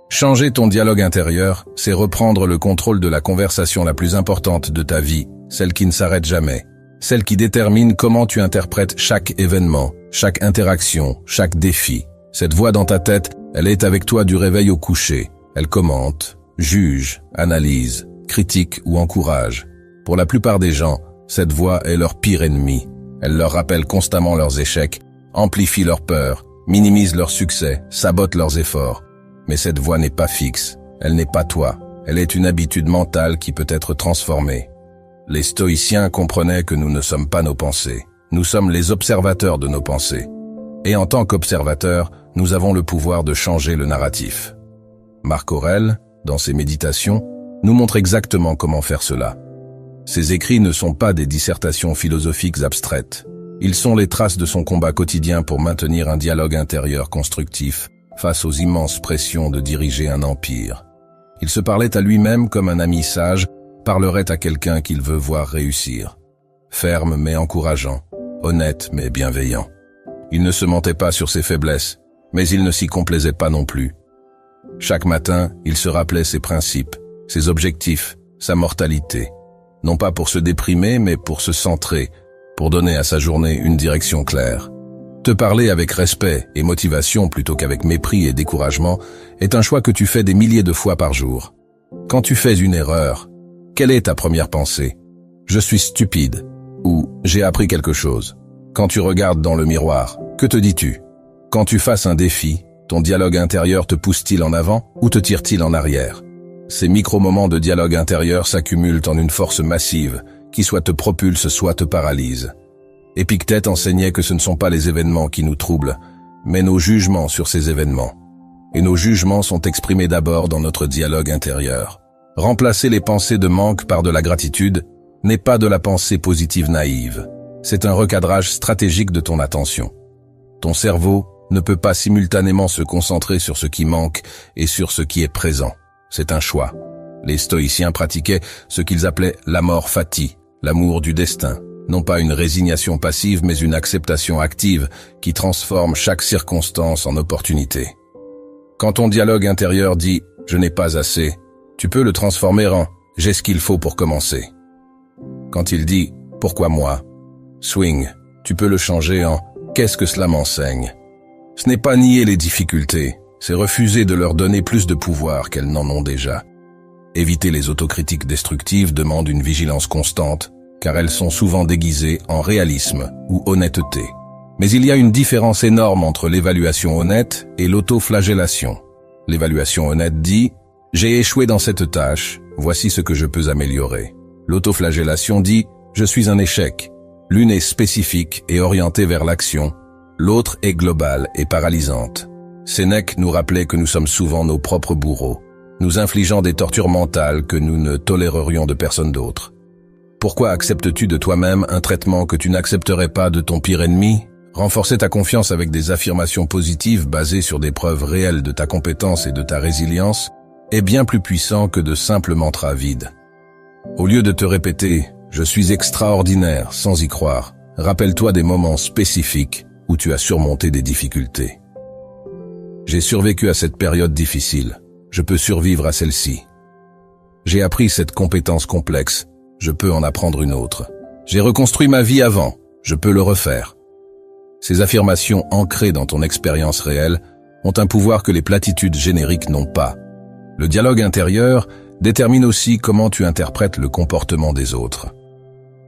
Changer ton dialogue intérieur, c'est reprendre le contrôle de la conversation la plus importante de ta vie, celle qui ne s'arrête jamais, celle qui détermine comment tu interprètes chaque événement, chaque interaction, chaque défi. Cette voix dans ta tête, elle est avec toi du réveil au coucher. Elle commente, juge, analyse, critique ou encourage. Pour la plupart des gens, cette voix est leur pire ennemi. Elle leur rappelle constamment leurs échecs, amplifie leurs peurs, minimise leurs succès, sabote leurs efforts. Mais cette voix n'est pas fixe, elle n'est pas toi, elle est une habitude mentale qui peut être transformée. Les stoïciens comprenaient que nous ne sommes pas nos pensées, nous sommes les observateurs de nos pensées. Et en tant qu'observateurs, nous avons le pouvoir de changer le narratif. Marc Aurèle, dans ses méditations, nous montre exactement comment faire cela. Ses écrits ne sont pas des dissertations philosophiques abstraites. Ils sont les traces de son combat quotidien pour maintenir un dialogue intérieur constructif face aux immenses pressions de diriger un empire. Il se parlait à lui-même comme un ami sage parlerait à quelqu'un qu'il veut voir réussir. Ferme mais encourageant, honnête mais bienveillant. Il ne se mentait pas sur ses faiblesses, mais il ne s'y complaisait pas non plus. Chaque matin, il se rappelait ses principes, ses objectifs, sa mortalité. Non pas pour se déprimer, mais pour se centrer, pour donner à sa journée une direction claire. Te parler avec respect et motivation plutôt qu'avec mépris et découragement est un choix que tu fais des milliers de fois par jour. Quand tu fais une erreur, quelle est ta première pensée? Je suis stupide ou j'ai appris quelque chose. Quand tu regardes dans le miroir, que te dis-tu? Quand tu fasses un défi, ton dialogue intérieur te pousse-t-il en avant ou te tire-t-il en arrière? Ces micro-moments de dialogue intérieur s'accumulent en une force massive qui soit te propulse, soit te paralyse. Épictète enseignait que ce ne sont pas les événements qui nous troublent, mais nos jugements sur ces événements. Et nos jugements sont exprimés d'abord dans notre dialogue intérieur. Remplacer les pensées de manque par de la gratitude n'est pas de la pensée positive naïve. C'est un recadrage stratégique de ton attention. Ton cerveau ne peut pas simultanément se concentrer sur ce qui manque et sur ce qui est présent. C'est un choix. Les stoïciens pratiquaient ce qu'ils appelaient l'amor fati, l'amour du destin. Non pas une résignation passive, mais une acceptation active qui transforme chaque circonstance en opportunité. Quand ton dialogue intérieur dit « je n'ai pas assez », tu peux le transformer en « j'ai ce qu'il faut pour commencer ». Quand il dit « pourquoi moi ?» Swing, tu peux le changer en « qu'est-ce que cela m'enseigne ?» Ce n'est pas nier les difficultés, c'est refuser de leur donner plus de pouvoir qu'elles n'en ont déjà. Éviter les autocritiques destructives demande une vigilance constante, car elles sont souvent déguisées en réalisme ou honnêteté. Mais il y a une différence énorme entre l'évaluation honnête et l'autoflagellation. L'évaluation honnête dit « j'ai échoué dans cette tâche, voici ce que je peux améliorer ». L'autoflagellation dit « je suis un échec ». L'une est spécifique et orientée vers l'action, l'autre est globale et paralysante. Sénèque nous rappelait que nous sommes souvent nos propres bourreaux, nous infligeant des tortures mentales que nous ne tolérerions de personne d'autre. Pourquoi acceptes-tu de toi-même un traitement que tu n'accepterais pas de ton pire ennemi? Renforcer ta confiance avec des affirmations positives basées sur des preuves réelles de ta compétence et de ta résilience est bien plus puissant que de simples mantras vides. Au lieu de te répéter « je suis extraordinaire » sans y croire, rappelle-toi des moments spécifiques où tu as surmonté des difficultés. J'ai survécu à cette période difficile, je peux survivre à celle-ci. J'ai appris cette compétence complexe, je peux en apprendre une autre. J'ai reconstruit ma vie avant, je peux le refaire. Ces affirmations ancrées dans ton expérience réelle ont un pouvoir que les platitudes génériques n'ont pas. Le dialogue intérieur détermine aussi comment tu interprètes le comportement des autres.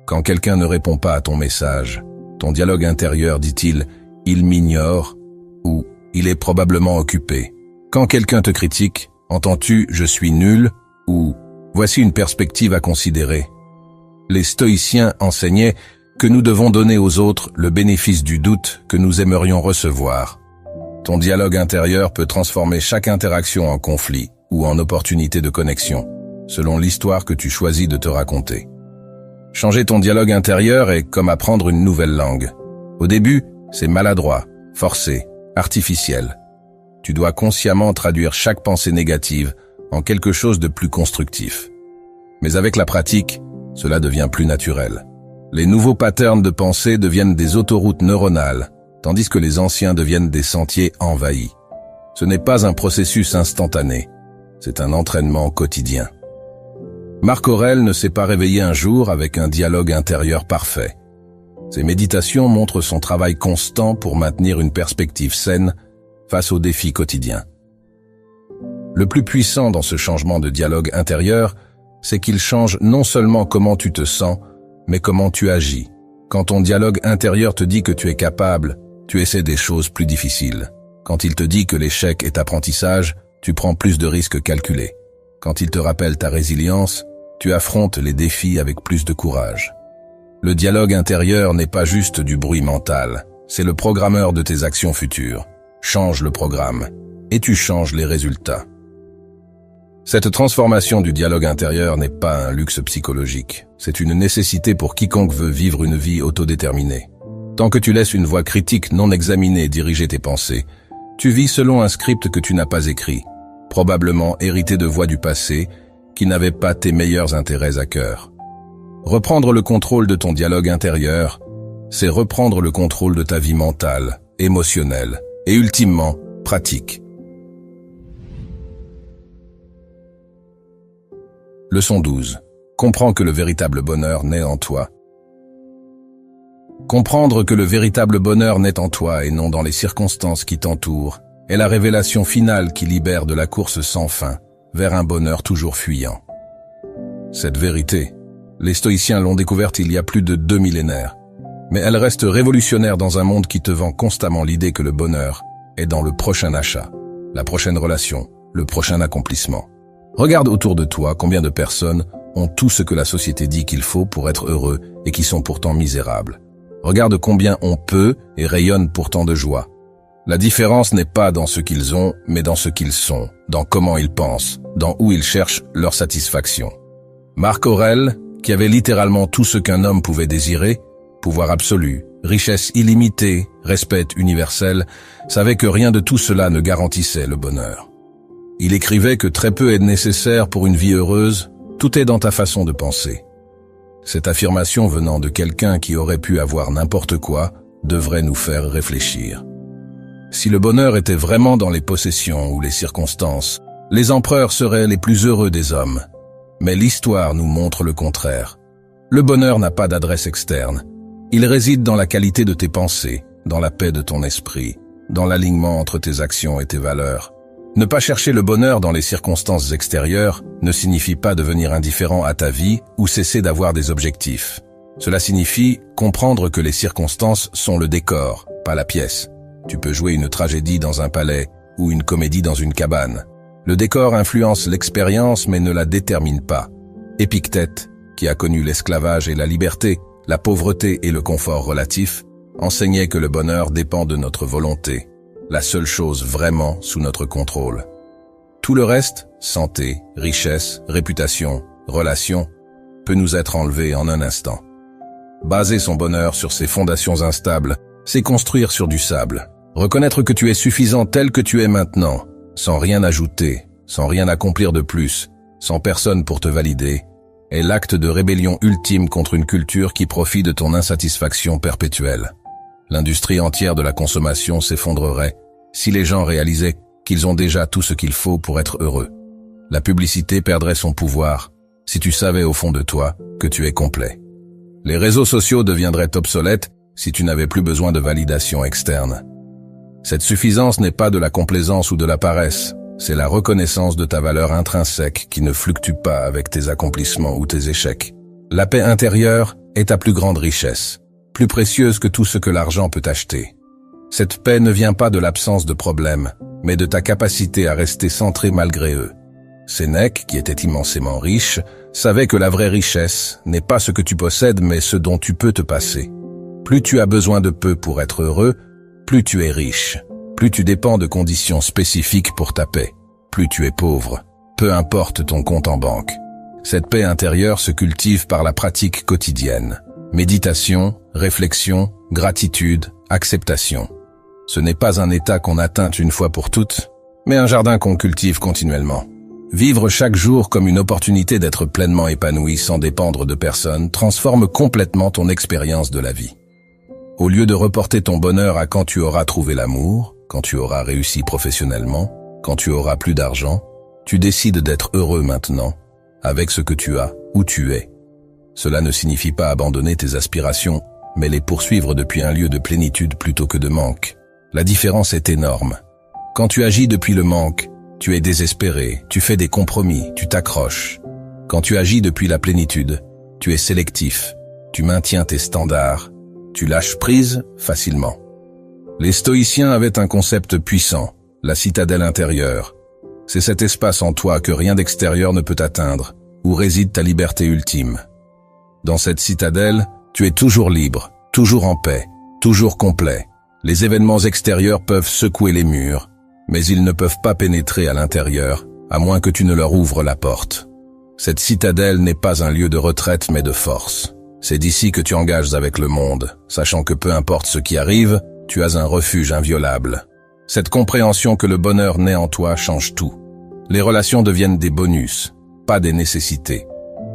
Quand quelqu'un ne répond pas à ton message, ton dialogue intérieur dit-il « il m'ignore » ou « il est probablement occupé ». Quand quelqu'un te critique, entends-tu « je suis nul » ou « voici une perspective à considérer ». Les stoïciens enseignaient que nous devons donner aux autres le bénéfice du doute que nous aimerions recevoir. Ton dialogue intérieur peut transformer chaque interaction en conflit ou en opportunité de connexion, selon l'histoire que tu choisis de te raconter. Changer ton dialogue intérieur est comme apprendre une nouvelle langue. Au début, c'est maladroit, forcé, artificiel. Tu dois consciemment traduire chaque pensée négative en quelque chose de plus constructif. Mais avec la pratique, cela devient plus naturel. Les nouveaux patterns de pensée deviennent des autoroutes neuronales, tandis que les anciens deviennent des sentiers envahis. Ce n'est pas un processus instantané, c'est un entraînement quotidien. Marc Aurèle ne s'est pas réveillé un jour avec un dialogue intérieur parfait. Ses méditations montrent son travail constant pour maintenir une perspective saine face aux défis quotidiens. Le plus puissant dans ce changement de dialogue intérieur, c'est qu'il change non seulement comment tu te sens, mais comment tu agis. Quand ton dialogue intérieur te dit que tu es capable, tu essaies des choses plus difficiles. Quand il te dit que l'échec est apprentissage, tu prends plus de risques calculés. Quand il te rappelle ta résilience, tu affrontes les défis avec plus de courage. Le dialogue intérieur n'est pas juste du bruit mental, c'est le programmeur de tes actions futures. Change le programme, et tu changes les résultats. Cette transformation du dialogue intérieur n'est pas un luxe psychologique, c'est une nécessité pour quiconque veut vivre une vie autodéterminée. Tant que tu laisses une voix critique non examinée diriger tes pensées, tu vis selon un script que tu n'as pas écrit, probablement hérité de voix du passé qui n'avaient pas tes meilleurs intérêts à cœur. Reprendre le contrôle de ton dialogue intérieur, c'est reprendre le contrôle de ta vie mentale, émotionnelle et ultimement pratique. Leçon 12. Comprends que le véritable bonheur naît en toi. Comprendre que le véritable bonheur naît en toi et non dans les circonstances qui t'entourent est la révélation finale qui libère de la course sans fin vers un bonheur toujours fuyant. Cette vérité, les stoïciens l'ont découverte il y a plus de 2 millénaires, mais elle reste révolutionnaire dans un monde qui te vend constamment l'idée que le bonheur est dans le prochain achat, la prochaine relation, le prochain accomplissement. Regarde autour de toi combien de personnes ont tout ce que la société dit qu'il faut pour être heureux et qui sont pourtant misérables. Regarde combien on peut et rayonne pourtant de joie. La différence n'est pas dans ce qu'ils ont, mais dans ce qu'ils sont, dans comment ils pensent, dans où ils cherchent leur satisfaction. Marc Aurèle, qui avait littéralement tout ce qu'un homme pouvait désirer, pouvoir absolu, richesse illimitée, respect universel, savait que rien de tout cela ne garantissait le bonheur. Il écrivait que très peu est nécessaire pour une vie heureuse, tout est dans ta façon de penser. Cette affirmation venant de quelqu'un qui aurait pu avoir n'importe quoi devrait nous faire réfléchir. Si le bonheur était vraiment dans les possessions ou les circonstances, les empereurs seraient les plus heureux des hommes. Mais l'histoire nous montre le contraire. Le bonheur n'a pas d'adresse externe. Il réside dans la qualité de tes pensées, dans la paix de ton esprit, dans l'alignement entre tes actions et tes valeurs. Ne pas chercher le bonheur dans les circonstances extérieures ne signifie pas devenir indifférent à ta vie ou cesser d'avoir des objectifs. Cela signifie comprendre que les circonstances sont le décor, pas la pièce. Tu peux jouer une tragédie dans un palais ou une comédie dans une cabane. Le décor influence l'expérience mais ne la détermine pas. Épictète, qui a connu l'esclavage et la liberté, la pauvreté et le confort relatif, enseignait que le bonheur dépend de notre volonté. La seule chose vraiment sous notre contrôle. Tout le reste, santé, richesse, réputation, relations, peut nous être enlevé en un instant. Baser son bonheur sur ses fondations instables, c'est construire sur du sable. Reconnaître que tu es suffisant tel que tu es maintenant, sans rien ajouter, sans rien accomplir de plus, sans personne pour te valider, est l'acte de rébellion ultime contre une culture qui profite de ton insatisfaction perpétuelle. L'industrie entière de la consommation s'effondrerait si les gens réalisaient qu'ils ont déjà tout ce qu'il faut pour être heureux. La publicité perdrait son pouvoir si tu savais au fond de toi que tu es complet. Les réseaux sociaux deviendraient obsolètes si tu n'avais plus besoin de validation externe. Cette suffisance n'est pas de la complaisance ou de la paresse, c'est la reconnaissance de ta valeur intrinsèque qui ne fluctue pas avec tes accomplissements ou tes échecs. La paix intérieure est ta plus grande richesse, plus précieuse que tout ce que l'argent peut acheter. Cette paix ne vient pas de l'absence de problèmes, mais de ta capacité à rester centré malgré eux. Sénèque, qui était immensément riche, savait que la vraie richesse n'est pas ce que tu possèdes, mais ce dont tu peux te passer. Plus tu as besoin de peu pour être heureux, plus tu es riche. Plus tu dépends de conditions spécifiques pour ta paix. Plus tu es pauvre, peu importe ton compte en banque. Cette paix intérieure se cultive par la pratique quotidienne. Méditation, réflexion, gratitude, acceptation. Ce n'est pas un état qu'on atteint une fois pour toutes, mais un jardin qu'on cultive continuellement. Vivre chaque jour comme une opportunité d'être pleinement épanoui sans dépendre de personne transforme complètement ton expérience de la vie. Au lieu de reporter ton bonheur à quand tu auras trouvé l'amour, quand tu auras réussi professionnellement, quand tu auras plus d'argent, tu décides d'être heureux maintenant, avec ce que tu as, où tu es. Cela ne signifie pas abandonner tes aspirations, mais les poursuivre depuis un lieu de plénitude plutôt que de manque. La différence est énorme. Quand tu agis depuis le manque, tu es désespéré, tu fais des compromis, tu t'accroches. Quand tu agis depuis la plénitude, tu es sélectif, tu maintiens tes standards, tu lâches prise facilement. Les stoïciens avaient un concept puissant, la citadelle intérieure. C'est cet espace en toi que rien d'extérieur ne peut atteindre, où réside ta liberté ultime. Dans cette citadelle, tu es toujours libre, toujours en paix, toujours complet. Les événements extérieurs peuvent secouer les murs, mais ils ne peuvent pas pénétrer à l'intérieur, à moins que tu ne leur ouvres la porte. Cette citadelle n'est pas un lieu de retraite mais de force. C'est d'ici que tu engages avec le monde, sachant que peu importe ce qui arrive, tu as un refuge inviolable. Cette compréhension que le bonheur naît en toi change tout. Les relations deviennent des bonus, pas des nécessités.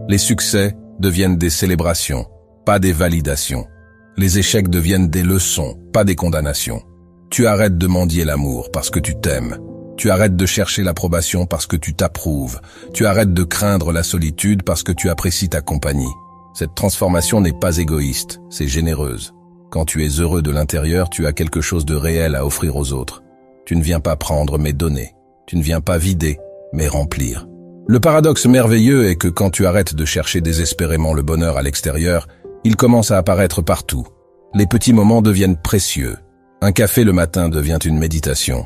Les succès deviennent des célébrations, pas des validations. Les échecs deviennent des leçons, pas des condamnations. Tu arrêtes de mendier l'amour parce que tu t'aimes. Tu arrêtes de chercher l'approbation parce que tu t'approuves. Tu arrêtes de craindre la solitude parce que tu apprécies ta compagnie. Cette transformation n'est pas égoïste, c'est généreuse. Quand tu es heureux de l'intérieur, tu as quelque chose de réel à offrir aux autres. Tu ne viens pas prendre mais donner. Tu ne viens pas vider mais remplir. Le paradoxe merveilleux est que quand tu arrêtes de chercher désespérément le bonheur à l'extérieur, il commence à apparaître partout. Les petits moments deviennent précieux. Un café le matin devient une méditation.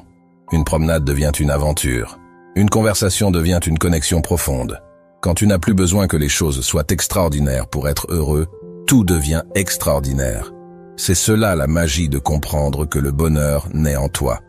Une promenade devient une aventure. Une conversation devient une connexion profonde. Quand tu n'as plus besoin que les choses soient extraordinaires pour être heureux, tout devient extraordinaire. C'est cela la magie de comprendre que le bonheur naît en toi.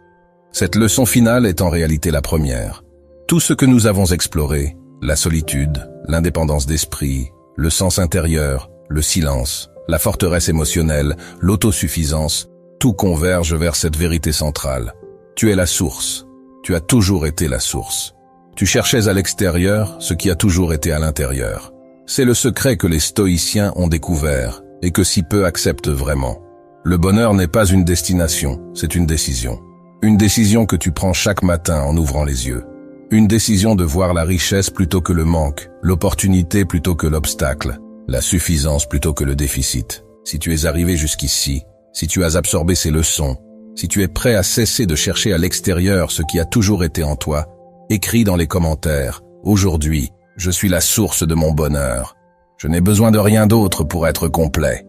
Cette leçon finale est en réalité la première. Tout ce que nous avons exploré, la solitude, l'indépendance d'esprit, le sens intérieur, le silence, la forteresse émotionnelle, l'autosuffisance, tout converge vers cette vérité centrale. Tu es la source. Tu as toujours été la source. Tu cherchais à l'extérieur ce qui a toujours été à l'intérieur. C'est le secret que les stoïciens ont découvert et que si peu acceptent vraiment. Le bonheur n'est pas une destination, c'est une décision. Une décision que tu prends chaque matin en ouvrant les yeux. Une décision de voir la richesse plutôt que le manque, l'opportunité plutôt que l'obstacle, la suffisance plutôt que le déficit. Si tu es arrivé jusqu'ici, si tu as absorbé ces leçons, si tu es prêt à cesser de chercher à l'extérieur ce qui a toujours été en toi, écris dans les commentaires « Aujourd'hui, je suis la source de mon bonheur. Je n'ai besoin de rien d'autre pour être complet. »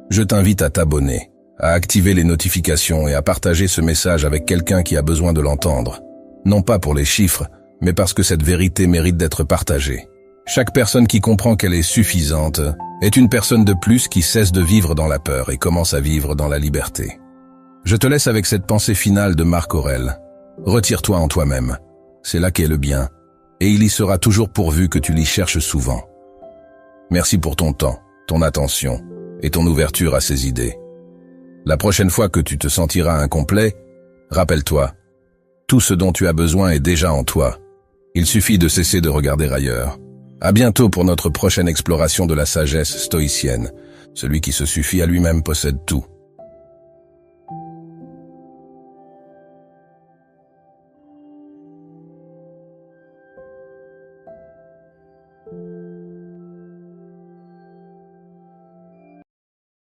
Je t'invite à t'abonner, à activer les notifications et à partager ce message avec quelqu'un qui a besoin de l'entendre. Non pas pour les chiffres, mais parce que cette vérité mérite d'être partagée. Chaque personne qui comprend qu'elle est suffisante est une personne de plus qui cesse de vivre dans la peur et commence à vivre dans la liberté. Je te laisse avec cette pensée finale de Marc Aurèle. Retire-toi en toi-même. C'est là qu'est le bien, et il y sera toujours pourvu que tu l'y cherches souvent. Merci pour ton temps, ton attention et ton ouverture à ces idées. La prochaine fois que tu te sentiras incomplet, rappelle-toi, tout ce dont tu as besoin est déjà en toi. Il suffit de cesser de regarder ailleurs. À bientôt pour notre prochaine exploration de la sagesse stoïcienne. Celui qui se suffit à lui-même possède tout.